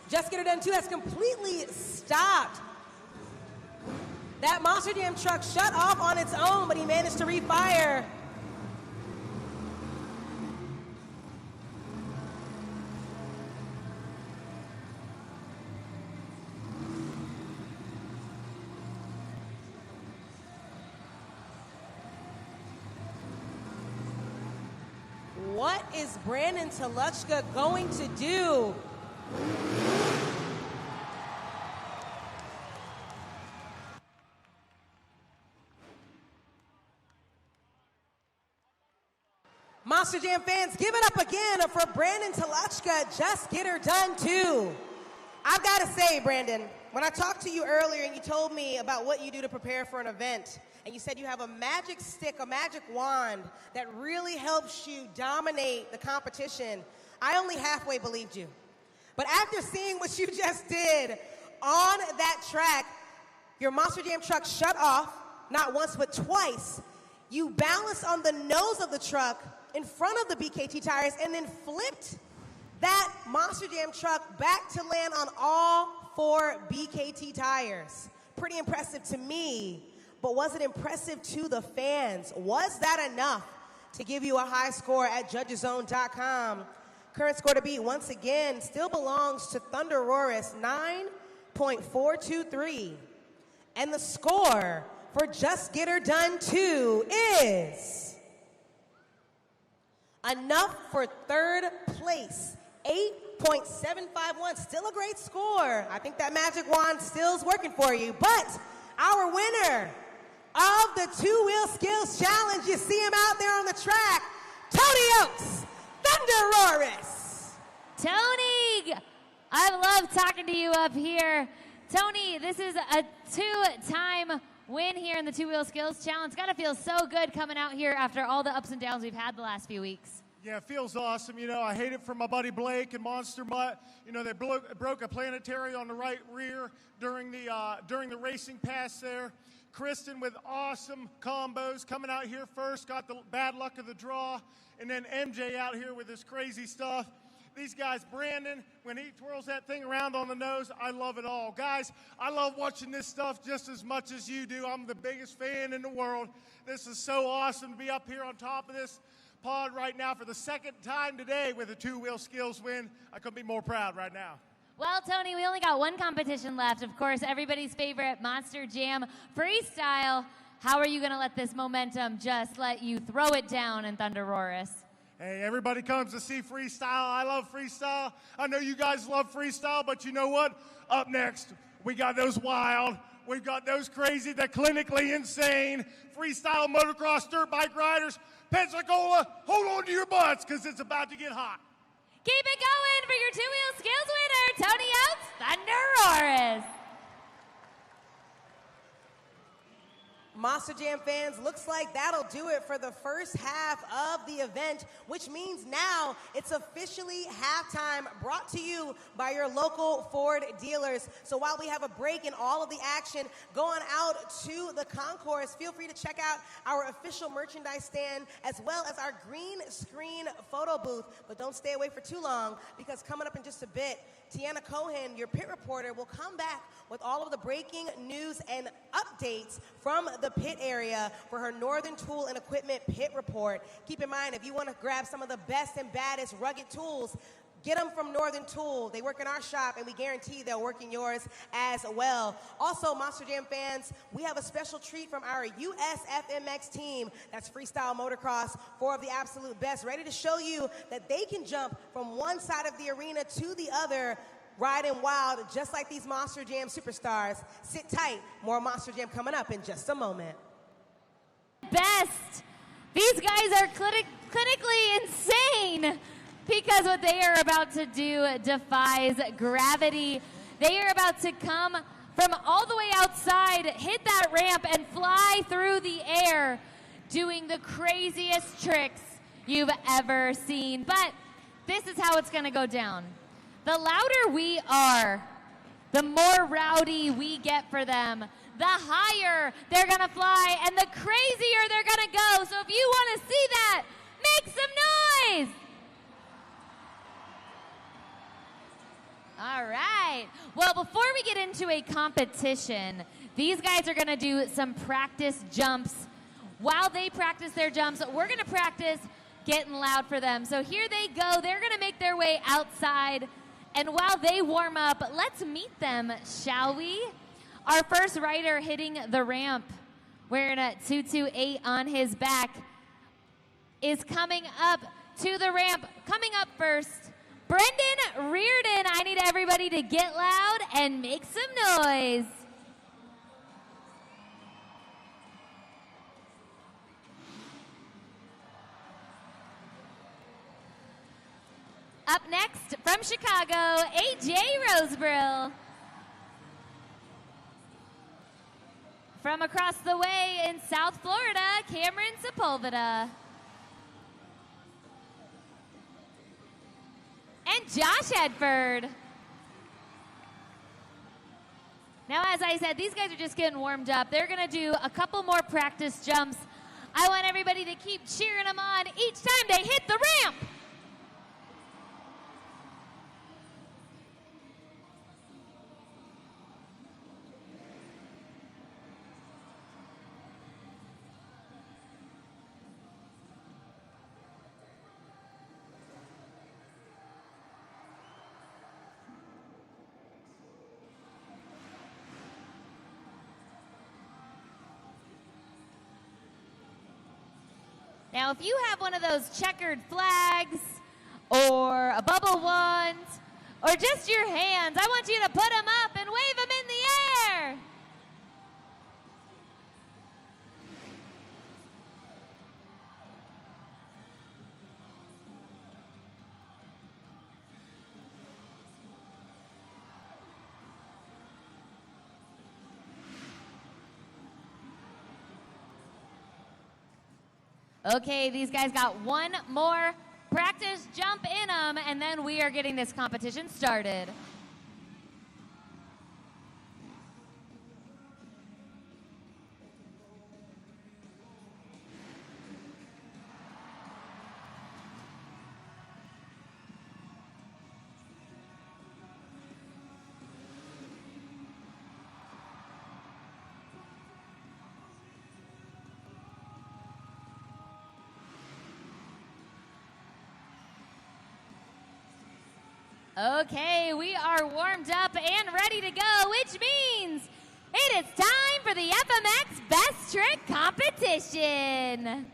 Just Get Her Done 2 has completely stopped. That Monster Jam truck shut off on its own, but he managed to refire. What is Brandon Teluchka going to do? Monster Jam fans, give it up again for Brandon Teluchka. Just Get Her Done too. I've got to say, Brandon, when I talked to you earlier and you told me about what you do to prepare for an event, and you said you have a magic stick, a magic wand that really helps you dominate the competition, I only halfway believed you. But after seeing what you just did on that track, your Monster Jam truck shut off, not once but twice. You balanced on the nose of the truck in front of the BKT tires and then flipped that Monster Jam truck back to land on all 4 BKT tires. Pretty impressive to me. But was it impressive to the fans? Was that enough to give you a high score at judgeszone.com? Current score to beat, once again, still belongs to Thunder Roris, 9.423. And the score for Just Get Her Done 2 is enough for 3rd place, 8.751. Still a great score. I think that magic wand still is working for you. But our winner of the 2-Wheel Skills Challenge, you see him out there on the track, Tony Oaks, Thunder Roris. Tony, I love talking to you up here. Tony, this is a 2-time win here in the 2-Wheel Skills Challenge. Gotta feel so good coming out here after all the ups and downs we've had the last few weeks. Yeah, it feels awesome. You know, I hate it for my buddy Blake and Monster Mutt. You know, they broke a planetary on the right rear during the racing pass there. Kristen with awesome combos coming out here first, got the bad luck of the draw, and then MJ out here with this crazy stuff. These guys, Brandon, when he twirls that thing around on the nose, I love it all. Guys, I love watching this stuff just as much as you do. I'm the biggest fan in the world. This is so awesome to be up here on top of this pod right now for the second time today with a two-wheel skills win. I couldn't be more proud right now. Well, Tony, we only got one competition left. Of course, everybody's favorite Monster Jam Freestyle. How are you going to let this momentum just let you throw it down in Thunder Roarus? Hey, everybody comes to see freestyle. I love freestyle. I know you guys love freestyle, but you know what? Up next, we got those wild, we've got those crazy, the clinically insane freestyle motocross dirt bike riders. Pensacola, hold on to your butts because it's about to get hot. Keep it going for your two-wheel skills winner, Tony Oaks, Thunder Roarus. Monster Jam fans, looks like that'll do it for the first half of the event, which means now it's officially halftime, brought to you by your local Ford dealers. So while we have a break in all of the action going out to the concourse, feel free to check out our official merchandise stand as well as our green screen photo booth. But don't stay away for too long, because coming up in just a bit, Tiana Cohen, your pit reporter, will come back with all of the breaking news and updates from the pit area for her Northern Tool and Equipment pit report. Keep in mind, if you want to grab some of the best and baddest rugged tools, get them from Northern Tool. They work in our shop, and we guarantee they'll work in yours as well. Also, Monster Jam fans, we have a special treat from our USFMX team. That's Freestyle Motocross, 4 of the absolute best, ready to show you that they can jump from one side of the arena to the other, riding wild, just like these Monster Jam superstars. Sit tight. More Monster Jam coming up in just a moment. Best. These guys are clinically insane, because what they are about to do defies gravity. They are about to come from all the way outside, hit that ramp, and fly through the air, doing the craziest tricks you've ever seen. But this is how it's going to go down. The louder we are, the more rowdy we get for them, the higher they're going to fly, and the crazier they're going to go. So if you want to see that, make some noise. All right. Well, before we get into a competition, these guys are going to do some practice jumps. While they practice their jumps, we're going to practice getting loud for them. So here they go. They're going to make their way outside. And while they warm up, let's meet them, shall we? Our first rider hitting the ramp, wearing a 228 on his back, is coming up to the ramp. Coming up first, Brendan Reardon. I need everybody to get loud and make some noise. Up next, from Chicago, AJ Rosebrill. From across the way in South Florida, Cameron Sepulveda. And Josh Edford. Now, as I said, these guys are just getting warmed up. They're going to do a couple more practice jumps. I want everybody to keep cheering them on each time they hit the ramp. Now, if you have one of those checkered flags or a bubble wand or just your hands, I want you to put them up and wave them in the air. Okay, these guys got one more practice jump in them, and then we are getting this competition started. Okay, we are warmed up and ready to go, which means it is time for the FMX Best Trick Competition.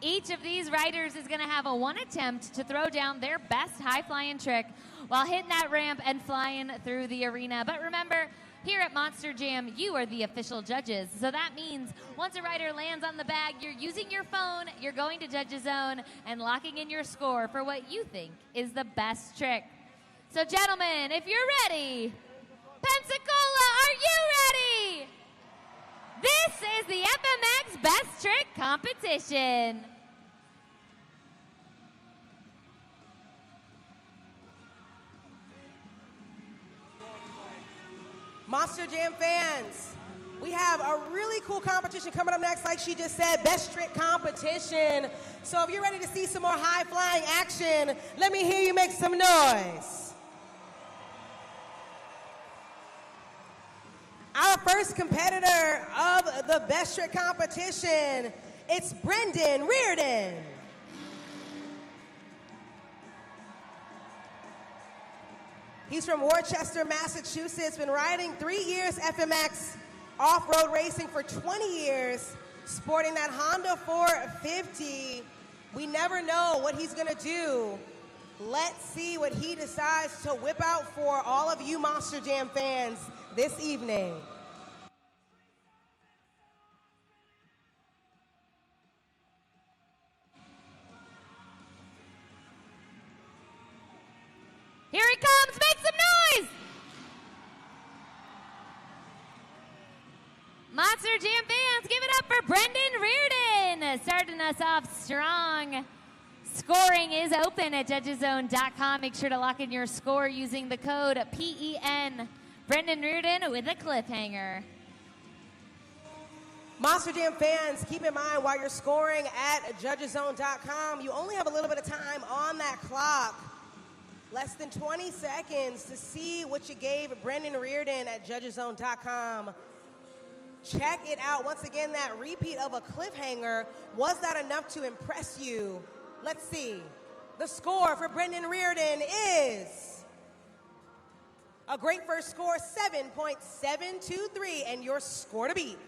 Each of these riders is going to have a one attempt to throw down their best high-flying trick while hitting that ramp and flying through the arena. But remember, here at Monster Jam, you are the official judges. So that means once a rider lands on the bag, you're using your phone, you're going to Judges Zone, and locking in your score for what you think is the best trick. So gentlemen, if you're ready, Pensacola, are you ready? This is the FMX Best Trick Competition. Monster Jam fans, we have a really cool competition coming up next, like she just said, Best Trick Competition. So if you're ready to see some more high-flying action, let me hear you make some noise. Our first competitor of the Best Trick Competition, it's Brendan Reardon. He's from Worcester, Massachusetts, been riding 3 years FMX off-road racing for 20 years, sporting that Honda 450. We never know what he's gonna do. Let's see what he decides to whip out for all of you Monster Jam fans this evening. Here he comes, make some noise! Monster Jam fans, give it up for Brendan Reardon, starting us off strong. Scoring is open at judgeszone.com. Make sure to lock in your score using the code PEN. Brendan Reardon with a cliffhanger. Monster Jam fans, keep in mind while you're scoring at judgeszone.com, you only have a little bit of time on that clock. Less than 20 seconds to see what you gave Brendan Reardon at judgeszone.com. Check it out. Once again, that repeat of a cliffhanger, was that enough to impress you? Let's see. The score for Brendan Reardon is a great first score, 7.723, and your score to beat.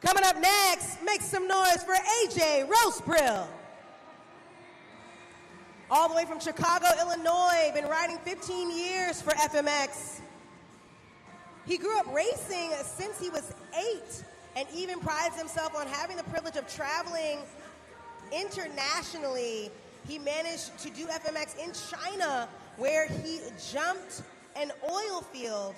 Coming up next, make some noise for AJ Rosebrill. All the way from Chicago, Illinois, been riding 15 years for FMX. He grew up racing since he was 8 and even prides himself on having the privilege of traveling internationally. He managed to do FMX in China, where he jumped an oil field.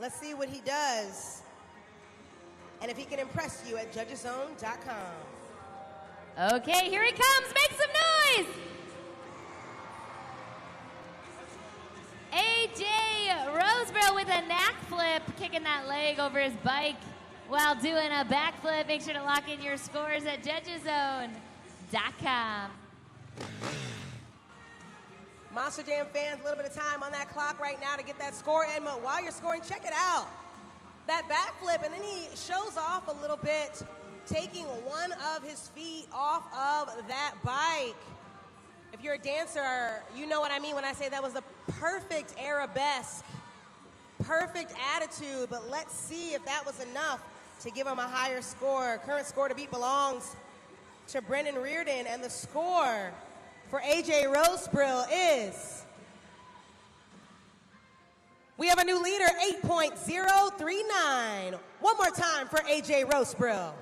Let's see what he does, and if he can impress you at judgeszone.com. Okay, here he comes. Make some noise. AJ Rosebrill with a knack flip, kicking that leg over his bike while doing a backflip. Make sure to lock in your scores at judgeszone.com. Monster Jam fans, a little bit of time on that clock right now to get that score in, but while you're scoring, check it out. That backflip, and then he shows off a little bit, taking one of his feet off of that bike. If you're a dancer, you know what I mean when I say that was a perfect arabesque, perfect attitude, but let's see if that was enough to give him a higher score. Current score to beat belongs to Brendan Reardon, and the score for AJ Rosebrill is, we have a new leader, 8.039. One more time for AJ Rosebrill.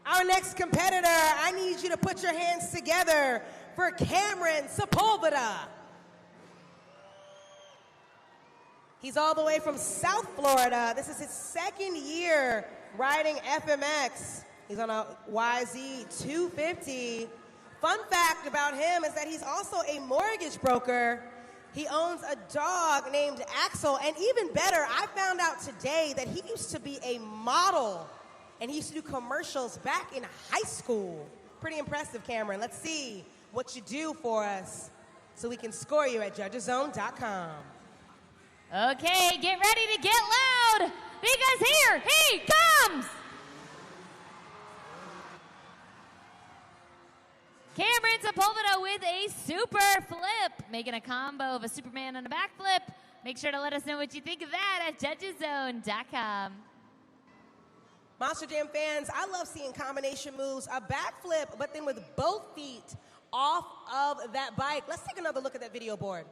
Our next competitor, I need you to put your hands together for Cameron Sepulveda. He's all the way from South Florida. This is his second year riding FMX. He's on a YZ 250. Fun fact about him is that he's also a mortgage broker. He owns a dog named Axel, and even better, I found out today that he used to be a model, and he used to do commercials back in high school. Pretty impressive, Cameron. Let's see what you do for us so we can score you at judgeszone.com. Okay, get ready to get loud because here he comes. Cameron Sepulveda with a super flip, making a combo of a Superman and a backflip. Make sure to let us know what you think of that at judgeszone.com. Monster Jam fans, I love seeing combination moves, a backflip, but then with both feet off of that bike. Let's take another look at that video board.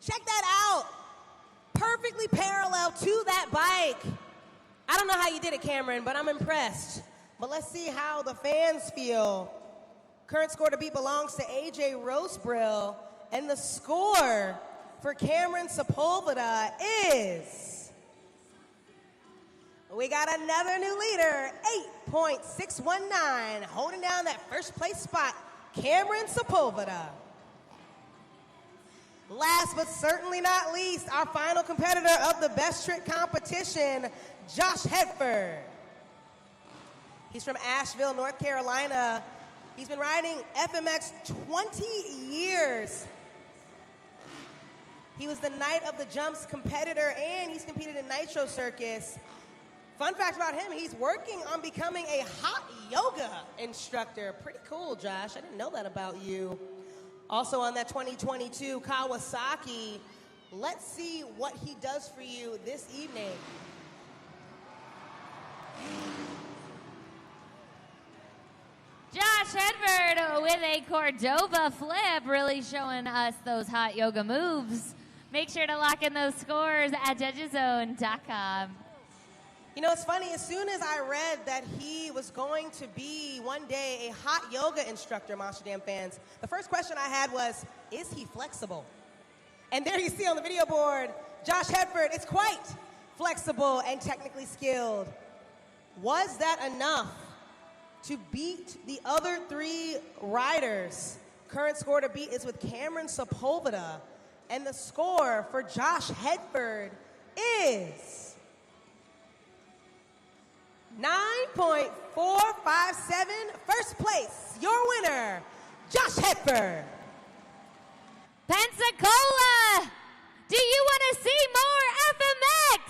Check that out. Perfectly parallel to that bike. I don't know how you did it, Cameron, but I'm impressed. But let's see how the fans feel. Current score to beat belongs to AJ Rosebrill, and the score for Cameron Sepulveda is, we got another new leader, 8.619, holding down that first place spot, Cameron Sepulveda. Last but certainly not least, our final competitor of the best trick competition, Josh Hedford. He's from Asheville, North Carolina. He's been riding FMX 20 years. He was the Night of the Jumps competitor, and he's competed in Nitro Circus. Fun fact about him, he's working on becoming a hot yoga instructor. Pretty cool, Josh. I didn't know that about you. Also on that 2022 Kawasaki. Let's see what he does for you this evening. Josh Hedford with a Cordova flip, really showing us those hot yoga moves. Make sure to lock in those scores at judgeszone.com. You know, it's funny, as soon as I read that he was going to be one day a hot yoga instructor, Monster Jam fans, the first question I had was, is he flexible? And there you see on the video board, Josh Hedford is quite flexible and technically skilled. Was that enough to beat the other three riders? Current score to beat is with Cameron Sepulveda, and the score for Josh Hedford is 9.457. First place, your winner, Josh Hedford. Pensacola, do you want to see more FMX?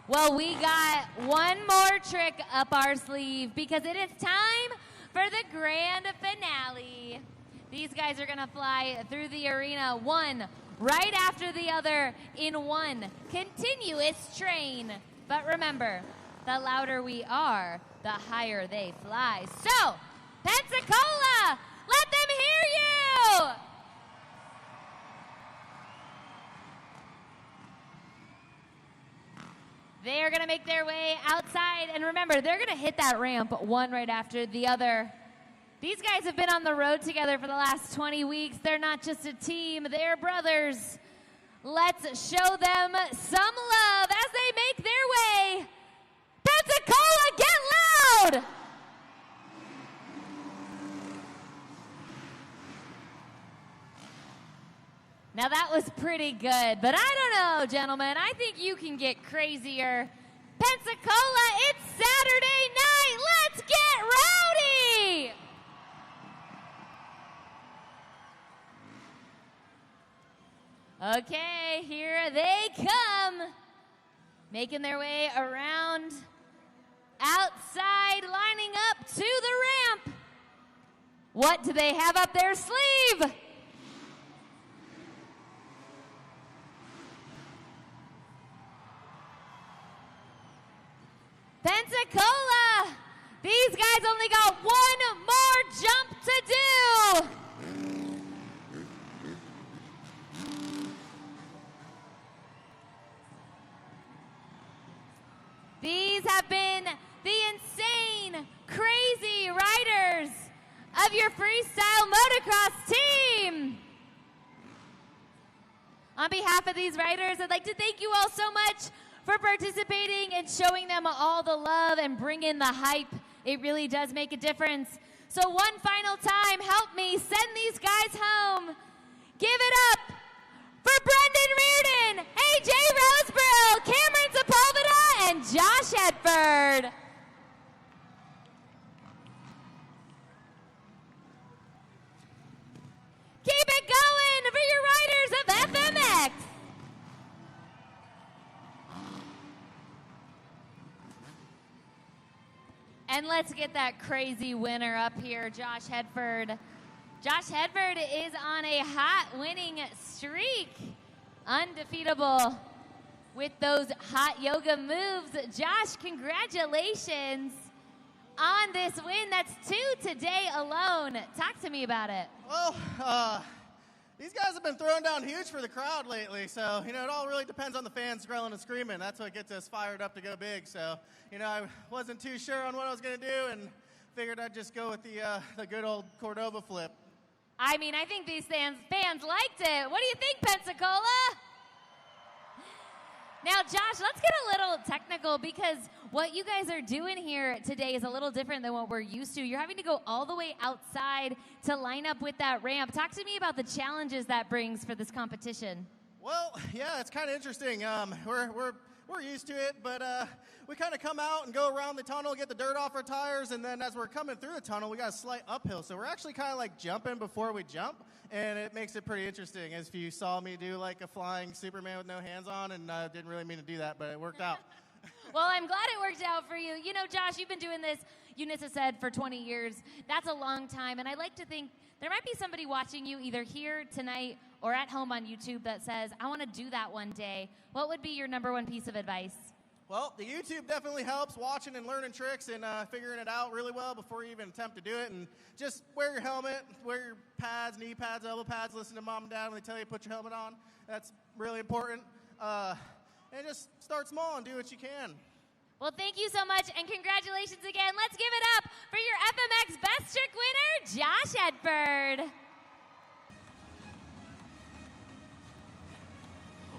Well, we got one more trick up our sleeve because it is time for the grand finale. These guys are going to fly through the arena one right after the other in one continuous train. But remember, the louder we are, the higher they fly. So, Pensacola, let them hear you! They're going to make their way outside, and remember, they're going to hit that ramp one right after the other. These guys have been on the road together for the last 20 weeks. They're not just a team, they're brothers. Let's show them some love as they make their way. Pensacola, get loud! Now that was pretty good, but I don't know, gentlemen. I think you can get crazier. Pensacola, it's Saturday night. Let's get rowdy! Okay, here they come. Making their way around outside, lining up to the ramp. What do they have up their sleeve? Pensacola, these guys only got one more jump to do. These have been the insane, crazy riders of your freestyle motocross team. On behalf of these riders, I'd like to thank you all so much for participating and showing them all the love and bringing the hype. It really does make a difference. So one final time, help me send these guys home. Give it up for Brendan Reardon, AJ Rosebrill, Cameron Sepulveda, and Josh Hedford. Keep it going for your riders And let's get that crazy winner up here, Josh Hedford. Josh Hedford is on a hot winning streak. Undefeatable with those hot yoga moves. Josh, congratulations on this win. That's 2 today alone. Talk to me about it. Well, these guys have been throwing down huge for the crowd lately, so, it all really depends on the fans growling and screaming. That's what gets us fired up to go big. So, I wasn't too sure on what I was going to do and figured I'd just go with the good old Cordova flip. I mean, I think these fans liked it. What do you think, Pensacola? Now, Josh, let's get a little technical because what you guys are doing here today is a little different than what we're used to. You're having to go all the way outside to line up with that ramp. Talk to me about the challenges that brings for this competition. Well, yeah, it's kind of interesting. We're used to it, but we kind of come out and go around the tunnel, get the dirt off our tires, and then as we're coming through the tunnel, we got a slight uphill. So we're actually kind of like jumping before we jump, and it makes it pretty interesting. As if you saw me do like a flying Superman with no hands on, and I didn't really mean to do that, but it worked out. Well, I'm glad it worked out for you. Josh, you've been doing this, Eunice has said, for 20 years. That's a long time, and I like to think there might be somebody watching you either here tonight or at home on YouTube that says, I want to do that one day. What would be your number one piece of advice? Well, the YouTube definitely helps, watching and learning tricks and figuring it out really well before you even attempt to do it. And just wear your helmet, wear your pads, knee pads, elbow pads, listen to mom and dad when they tell you to put your helmet on. That's really important. And just start small and do what you can. Well, thank you so much, and congratulations again. Let's give it up for your FMX Best Trick winner, Josh Hedford.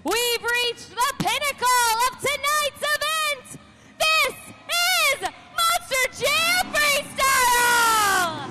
We've reached the pinnacle of tonight's event. This is Monster Jam Freestyle!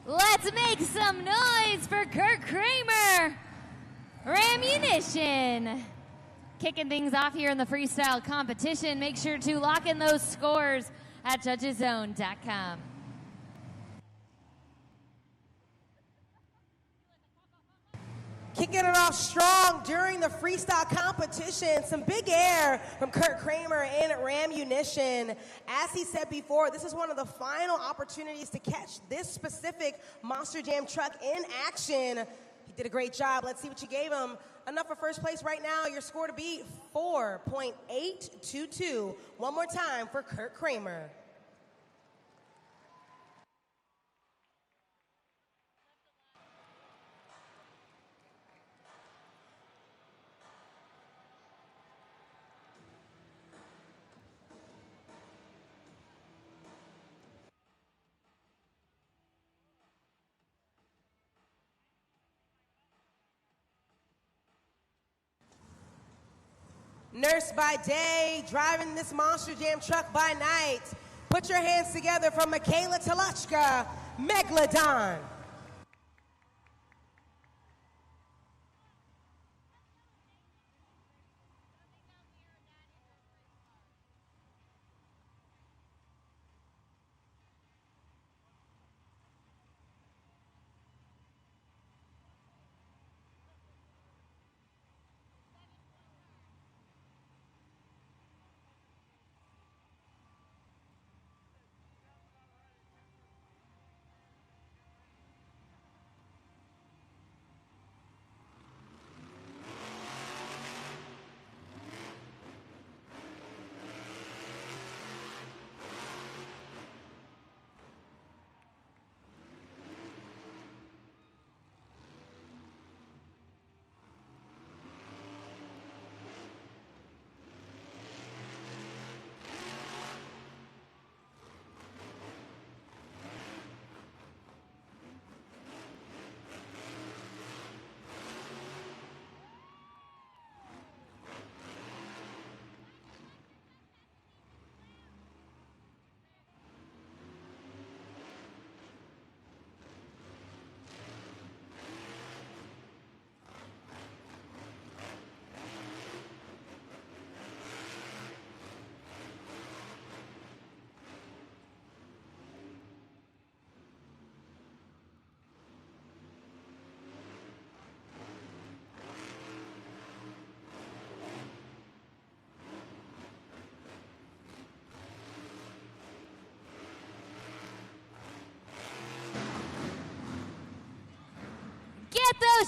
Let's make some noise for Kurt Kramer, Rammunition. Kicking things off here in the freestyle competition. Make sure to lock in those scores at judgeszone.com. Kicking it off strong during the freestyle competition. Some big air from Kurt Kramer and Rammunition. As he said before, this is one of the final opportunities to catch this specific Monster Jam truck in action. He did a great job. Let's see what you gave him. Enough for first place right now. Your score to be 4.822. One more time for Kurt Kramer. Nurse by day, driving this Monster Jam truck by night. Put your hands together for Michaela Toluchka, Megalodon.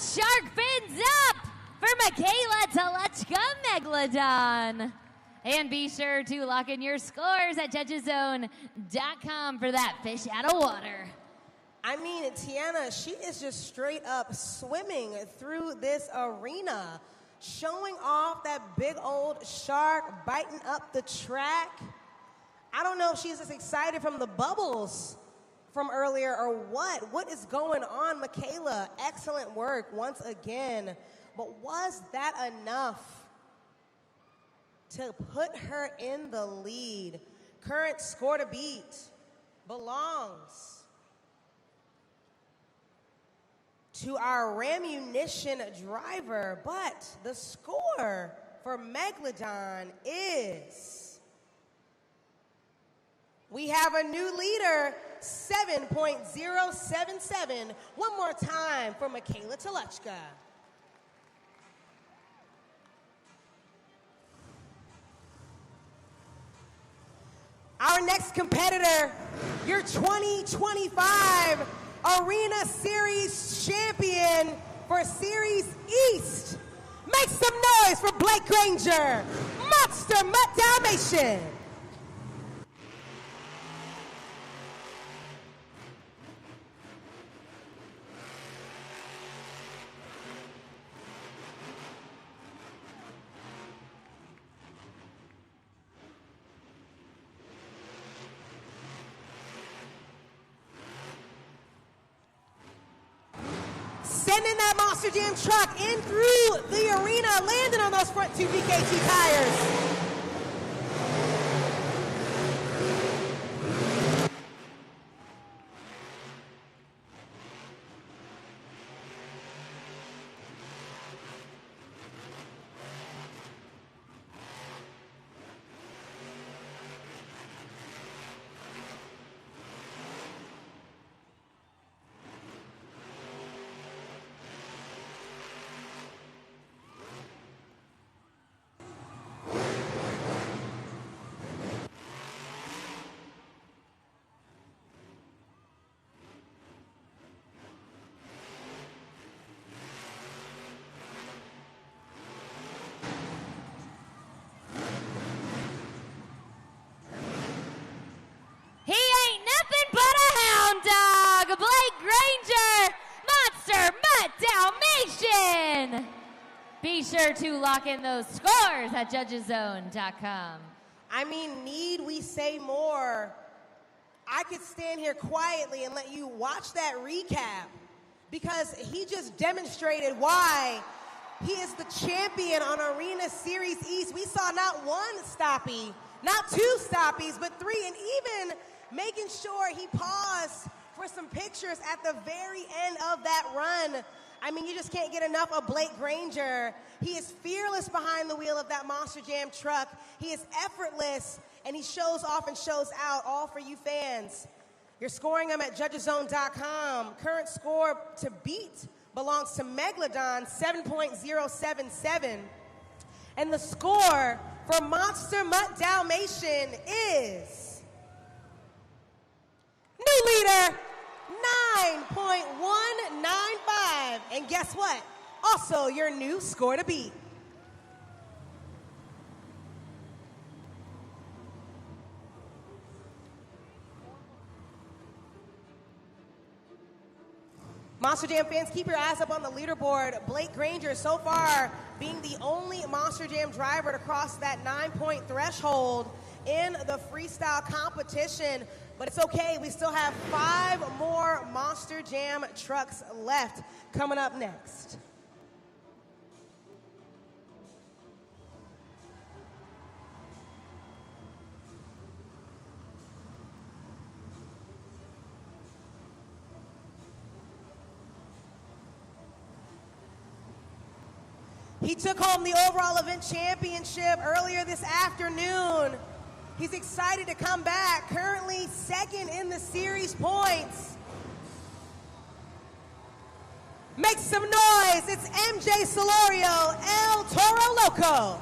shark fins up for Michaela Telechka Megalodon. And be sure to lock in your scores at judgeszone.com for that fish out of water. I mean, Tiana, she is just straight up swimming through this arena, showing off that big old shark biting up the track. I don't know if she's just excited from the bubbles from earlier or what. What is going on, Michaela? Excellent work once again. But was that enough to put her in the lead? Current score to beat belongs to our Ramunition driver, but the score for Megalodon is, we have a new leader, 7.077. One more time for Michaela Telechka. Our next competitor, your 2025 Arena Series champion for Series East. Make some noise for Blake Granger, Monster Mutt Dalmatian. Sending that Monster Jam truck in through the arena, landing on those front two BKT tires. He ain't nothing but a hound dog, Blake Granger, Monster Mutt Dalmatian. Be sure to lock in those scores at judgeszone.com. I mean, need we say more? I could stand here quietly and let you watch that recap because he just demonstrated why he is the champion on Arena Series East. We saw not one stoppie, not two stoppies, but three, and even making sure he paused for some pictures at the very end of that run. I mean, you just can't get enough of Blake Granger. He is fearless behind the wheel of that Monster Jam truck. He is effortless, and he shows off and shows out, all for you fans. You're scoring him at judgeszone.com. Current score to beat belongs to Megalodon, 7.077. And the score for Monster Mutt Dalmatian is new leader, 9.195. And guess what? Also your new score to beat. Monster Jam fans, keep your eyes up on the leaderboard. Blake Granger, so far, being the only Monster Jam driver to cross that 9-point threshold in the freestyle competition. But it's okay, we still have 5 more Monster Jam trucks left coming up next. He took home the overall event championship earlier this afternoon. He's excited to come back, currently second in the series points. Make some noise, it's MJ Solorio, El Toro Loco.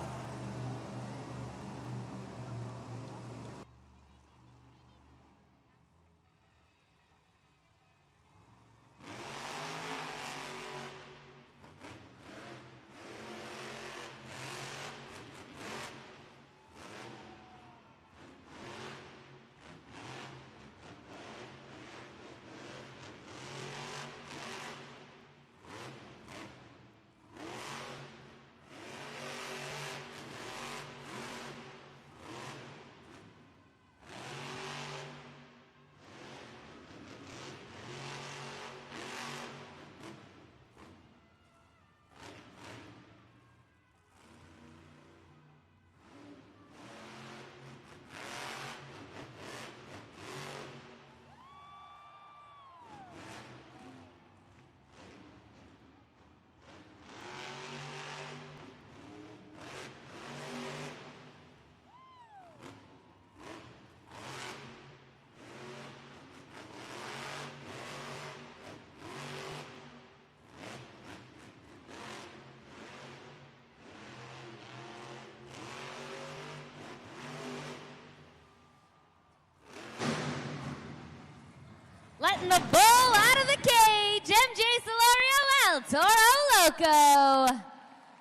letting the bull out of the cage. MJ Solorio, El Toro Loco.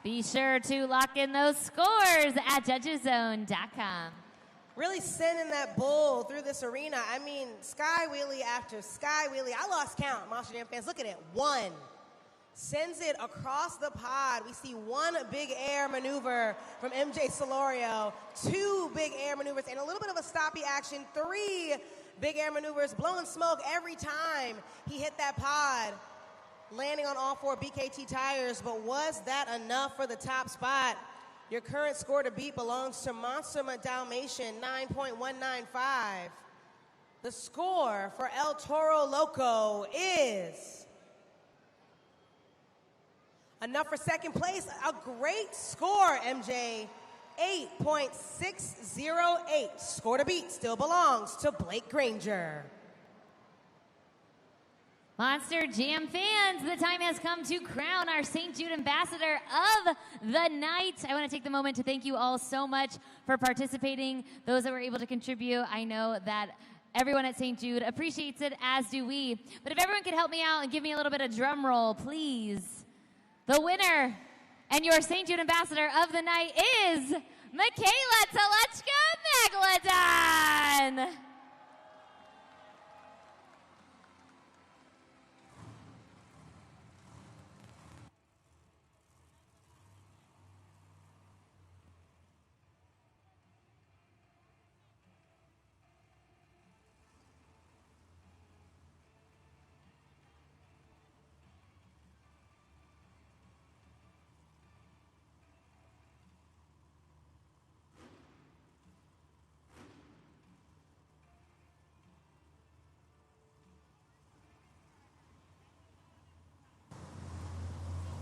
Be sure to lock in those scores at judgeszone.com. Really sending that bull through this arena. I mean, sky wheelie after sky wheelie. I lost count, Monster Jam fans. Look at it. One. Sends it across the pod. We see one big air maneuver from MJ Solorio, two big air maneuvers, and a little bit of a stoppy action. Three big air maneuvers, blowing smoke every time he hit that pod, landing on all four BKT tires. But was that enough for the top spot? Your current score to beat belongs to Monster Dalmatian, 9.195. The score for El Toro Loco is enough for second place. A great score, MJ. 8.608. Score to beat still belongs to Blake Granger. Monster Jam fans, the time has come to crown our St. Jude Ambassador of the Night. I want to take the moment to thank you all so much for participating. Those that were able to contribute, I know that everyone at St. Jude appreciates it, as do we. But if everyone could help me out and give me a little bit of drum roll, please. The winner and your St. Jude Ambassador of the Night is Michaela Telechka Megalodon.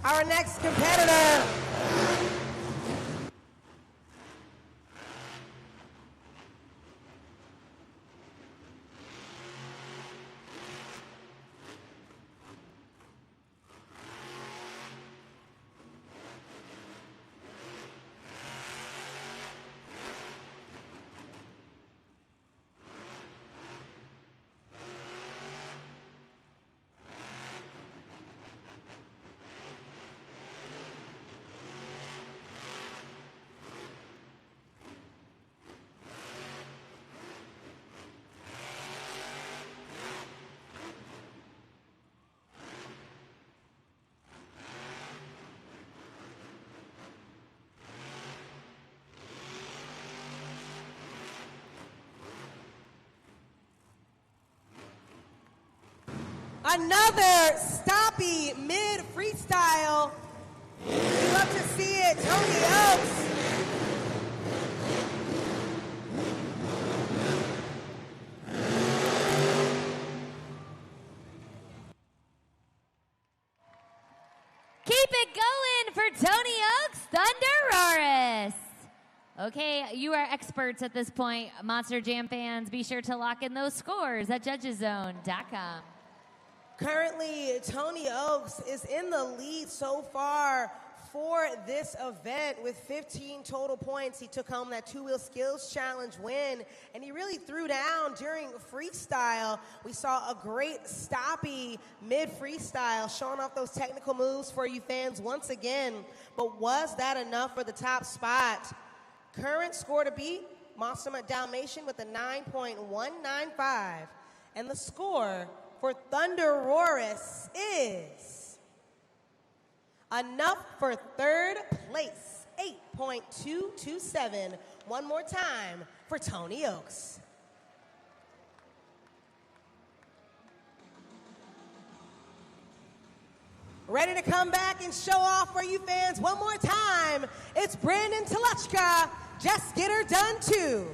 Our next competitor another stoppy mid freestyle. We love to see it. Tony Oaks. Keep it going for Tony Oaks, Thunder Roris. Okay, you are experts at this point, Monster Jam fans. Be sure to lock in those scores at judgeszone.com. Currently, Tony Oaks is in the lead so far for this event with 15 total points. He took home that two-wheel skills challenge win, and he really threw down during freestyle. We saw a great stoppy mid-freestyle, showing off those technical moves for you fans once again. But was that enough for the top spot? Current score to beat, Monster Dalmatian with a 9.195. And the score for Thunder Roris is enough for third place, 8.227. One more time for Tony Oaks. Ready to come back and show off for you fans one more time. It's Brandon Telechka. Just get her done too.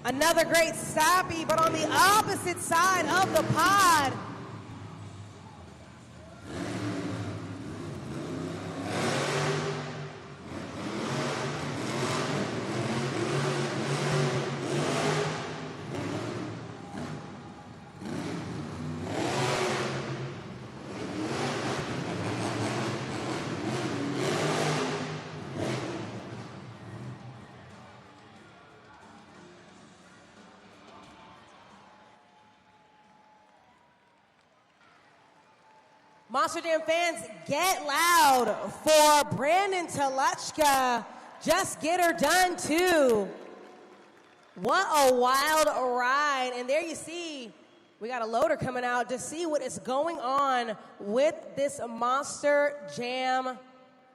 Another great stoppie, but on the opposite side of the pod. Monster Jam fans, get loud for Brandon Telechka. Just Get Her Done 2. What a wild ride. And there you see, we got a loader coming out to see what is going on with this Monster Jam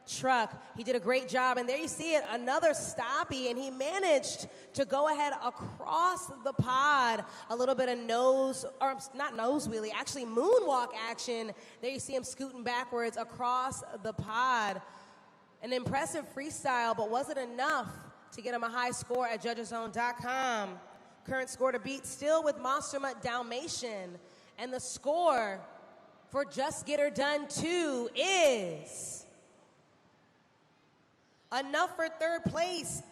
truck. He did a great job, and there you see it, another stoppie, and he managed to go ahead across the pod, a little bit of nose, or not nose wheelie, actually moonwalk action. There you see him scooting backwards across the pod. An impressive freestyle, but was it enough to get him a high score at judgeszone.com? Current score to beat still with Monster Mutt Dalmatian, and the score for Just Get Her Done 2 is enough for third place,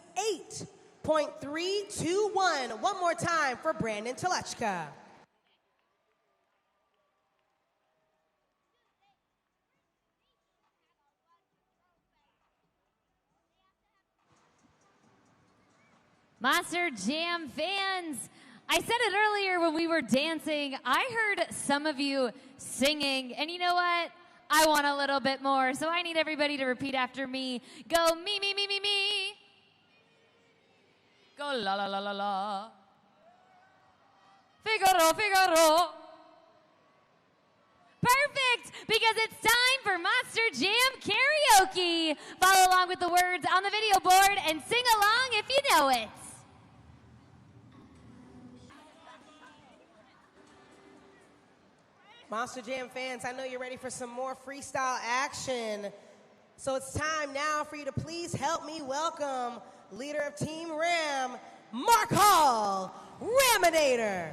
8.321. One more time for Brandon Telechka. Monster Jam fans, I said it earlier when we were dancing. I heard some of you singing, and you know what? I want a little bit more, so I need everybody to repeat after me. Go me, me, me, me, me. Go la, la, la, la, la. Figaro, Figaro. Perfect, because it's time for Monster Jam Karaoke. Follow along with the words on the video board and sing along if you know it. Monster Jam fans, I know you're ready for some more freestyle action. So it's time now for you to please help me welcome leader of Team Ram, Mark Hall, Raminator.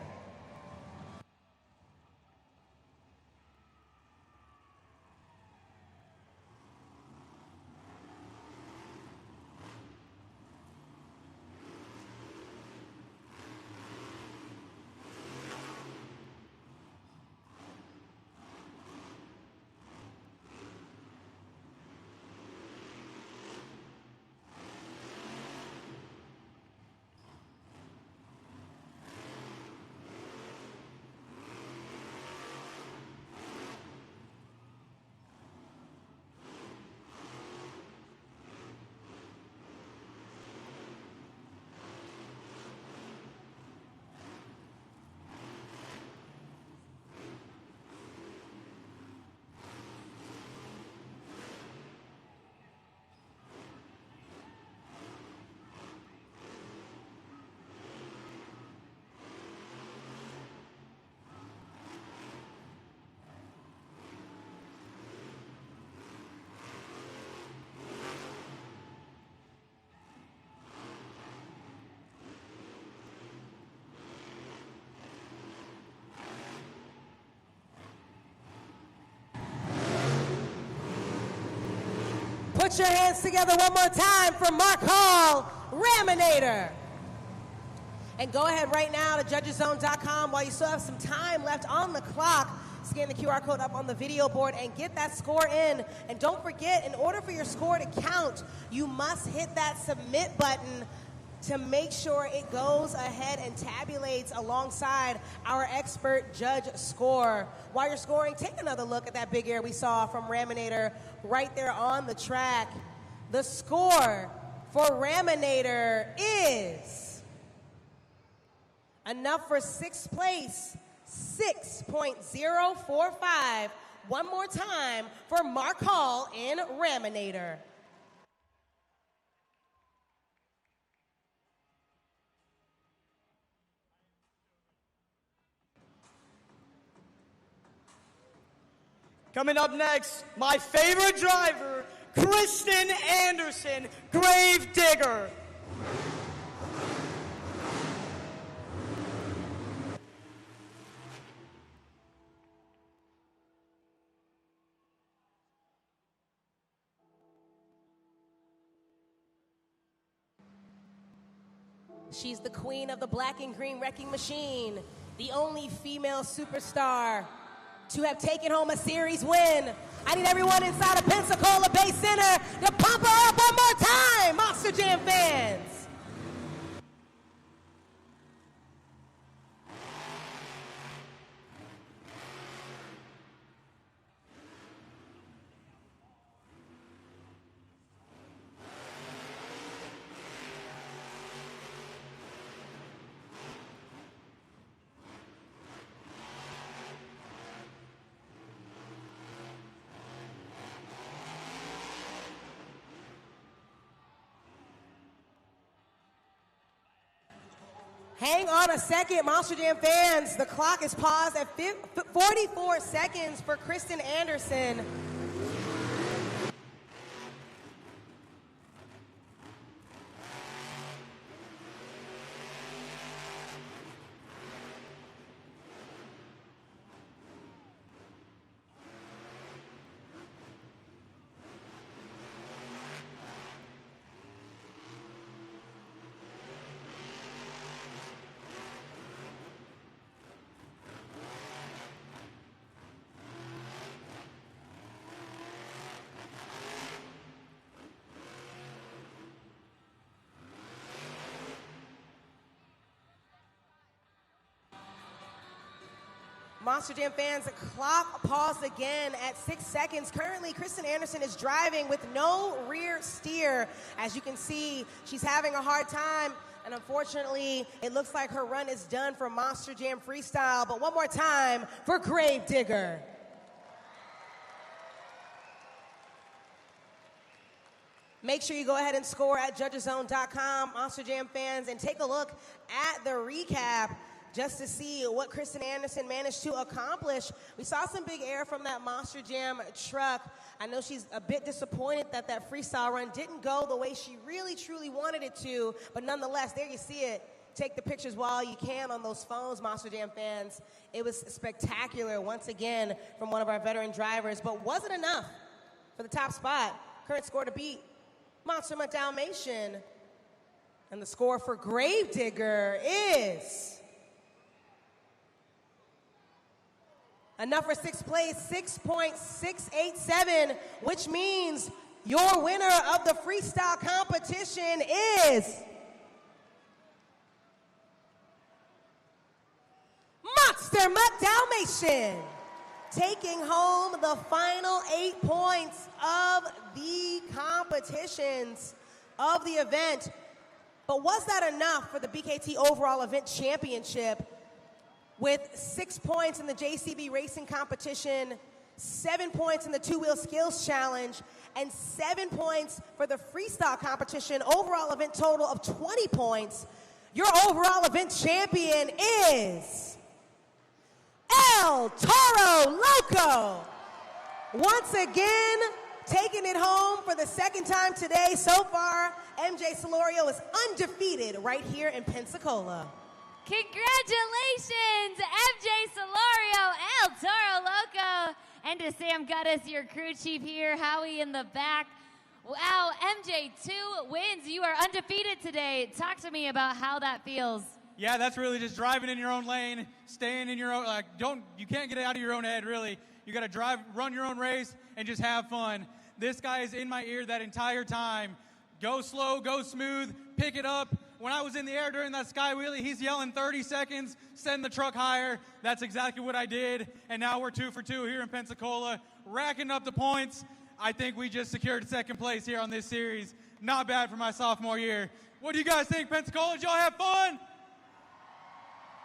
Put your hands together one more time for Mark Hall, Raminator. And go ahead right now to judgeszone.com while you still have some time left on the clock. Scan the QR code up on the video board and get that score in. And don't forget, in order for your score to count, you must hit that submit button to make sure it goes ahead and tabulates alongside our expert judge score. While you're scoring, take another look at that big air we saw from Raminator right there on the track. The score for Raminator is enough for sixth place, 6.045. One more time for Mark Hall in Raminator. Coming up next, my favorite driver, Kristen Anderson, Grave Digger. She's the queen of the black and green wrecking machine, the only female superstar to have taken home a series win. I need everyone inside of Pensacola Bay Center to pump her up one more time, Monster Jam fans. Hang on a second, Monster Jam fans. The clock is paused at 44 seconds for Kristen Anderson. Monster Jam fans, the clock paused again at 6 seconds. Currently, Kristen Anderson is driving with no rear steer. As you can see, she's having a hard time, and unfortunately, it looks like her run is done for Monster Jam Freestyle. But one more time for Gravedigger. Make sure you go ahead and score at judgeszone.com, Monster Jam fans, and take a look at the recap just to see what Kristen Anderson managed to accomplish. We saw some big air from that Monster Jam truck. I know she's a bit disappointed that that freestyle run didn't go the way she really, truly wanted it to, but nonetheless, there you see it. Take the pictures while you can on those phones, Monster Jam fans. It was spectacular once again from one of our veteran drivers, but wasn't enough for the top spot. Current score to beat Monster Mutt Dalmatian. And the score for Gravedigger is enough for sixth place, 6.687, which means your winner of the freestyle competition is Monster Mutt Dalmatian, taking home the final 8 points of the competitions of the event. But was that enough for the BKT Overall Event Championship? With 6 points in the JCB Racing Competition, 7 points in the Two-Wheel Skills Challenge, and 7 points for the Freestyle Competition, overall event total of 20 points. Your overall event champion is El Toro Loco. Once again, taking it home for the second time today. So far, MJ Solorio is undefeated right here in Pensacola. Congratulations, MJ Solorio, El Toro Loco, and to Sam Guttis, your crew chief here, Howie in the back. Wow, MJ, 2 wins. You are undefeated today. Talk to me about how that feels. Yeah, that's really just driving in your own lane, staying in your own, you can't get out of your own head, really. You got to drive, run your own race, and just have fun. This guy is in my ear that entire time. Go slow, go smooth, pick it up. When I was in the air during that sky wheelie, he's yelling 30 seconds, send the truck higher. That's exactly what I did. And now we're 2 for 2 here in Pensacola, racking up the points. I think we just secured second place here on this series. Not bad for my sophomore year. What do you guys think, Pensacola? Did y'all have fun?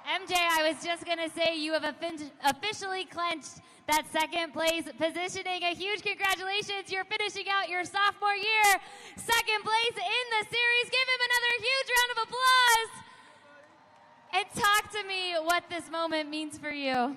MJ, I was just going to say you have officially clinched that second place positioning. A huge congratulations. You're finishing out your sophomore year. Second place in the series. Give him another huge round of applause. And talk to me what this moment means for you.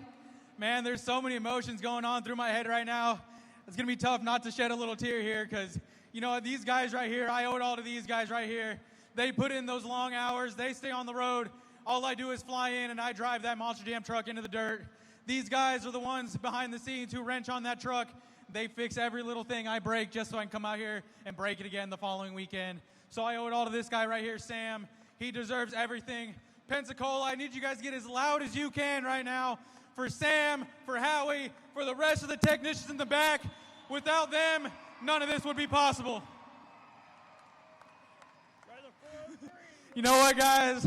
Man, there's so many emotions going on through my head right now. It's going to be tough not to shed a little tear here because, you know, these guys right here, I owe it all to these guys right here. They put in those long hours. They stay on the road. All I do is fly in and I drive that Monster Jam truck into the dirt. These guys are the ones behind the scenes who wrench on that truck. They fix every little thing I break just so I can come out here and break it again the following weekend. So I owe it all to this guy right here, Sam. He deserves everything. Pensacola, I need you guys to get as loud as you can right now for Sam, for Howie, for the rest of the technicians in the back. Without them, none of this would be possible. You know what, guys?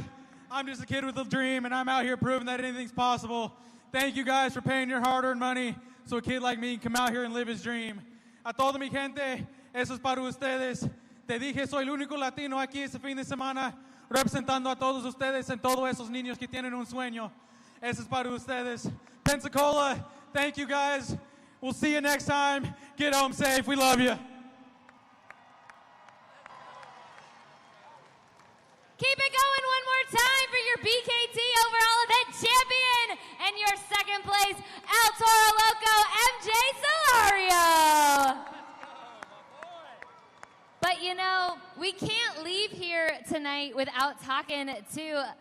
I'm just a kid with a dream, and I'm out here proving that anything's possible. Thank you guys for paying your hard-earned money so a kid like me can come out here and live his dream. A toda mi gente, eso es para ustedes. Te dije, soy el único latino aquí este fin de semana, representando a todos ustedes and todos esos niños que tienen un sueño. Eso es para ustedes. Pensacola, thank you guys. We'll see you next time. Get home safe. We love you. Keep it going one more time for your BKT overall event champion and your second place, El Toro Loco, MJ Solario. But you know, we can't leave here tonight without talking to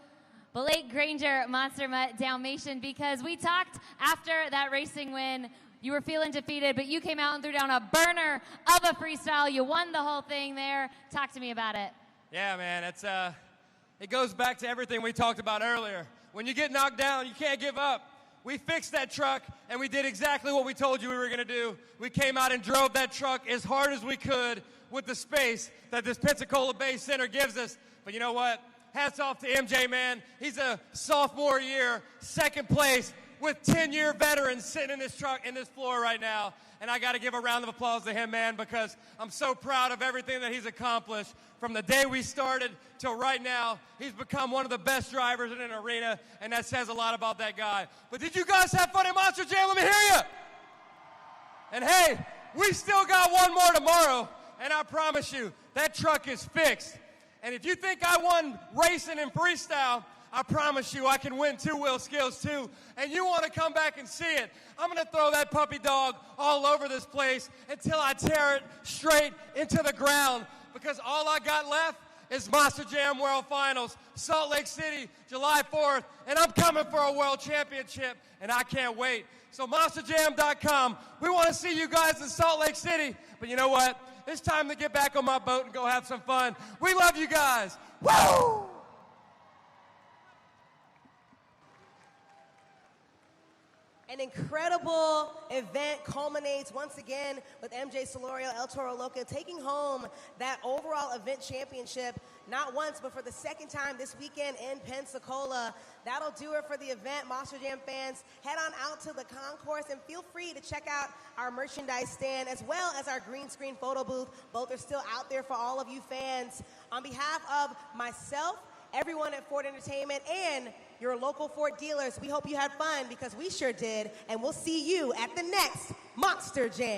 Blake Granger, Monster Mutt Dalmatian, because we talked after that racing win. You were feeling defeated, but you came out and threw down a burner of a freestyle. You won the whole thing there. Talk to me about it. Yeah, man, it goes back to everything we talked about earlier. When you get knocked down, you can't give up. We fixed that truck, and we did exactly what we told you we were going to do. We came out and drove that truck as hard as we could with the space that this Pensacola Bay Center gives us. But you know what? Hats off to MJ, man. He's a sophomore year, second place, with 10-year veterans sitting in this truck, in this floor right now. And I got to give a round of applause to him, man, because I'm so proud of everything that he's accomplished. From the day we started till right now, he's become one of the best drivers in an arena, and that says a lot about that guy. But did you guys have fun at Monster Jam? Let me hear you. And hey, we still got one more tomorrow, and I promise you, that truck is fixed. And if you think I won racing and freestyle, I promise you I can win two-wheel skills too. And you want to come back and see it, I'm going to throw that puppy dog all over this place until I tear it straight into the ground, because all I got left is Monster Jam World Finals, Salt Lake City, July 4th, and I'm coming for a world championship, and I can't wait. So monsterjam.com, we want to see you guys in Salt Lake City, but you know what? It's time to get back on my boat and go have some fun. We love you guys. Woo! An incredible event culminates once again with MJ Solario, El Toro Loco, taking home that overall event championship, not once, but for the second time this weekend in Pensacola. That'll do it for the event. Monster Jam fans, head on out to the concourse and feel free to check out our merchandise stand as well as our green screen photo booth. Both are still out there for all of you fans. On behalf of myself, everyone at Ford Entertainment, and your local Ford dealers, we hope you had fun, because we sure did, and we'll see you at the next Monster Jam.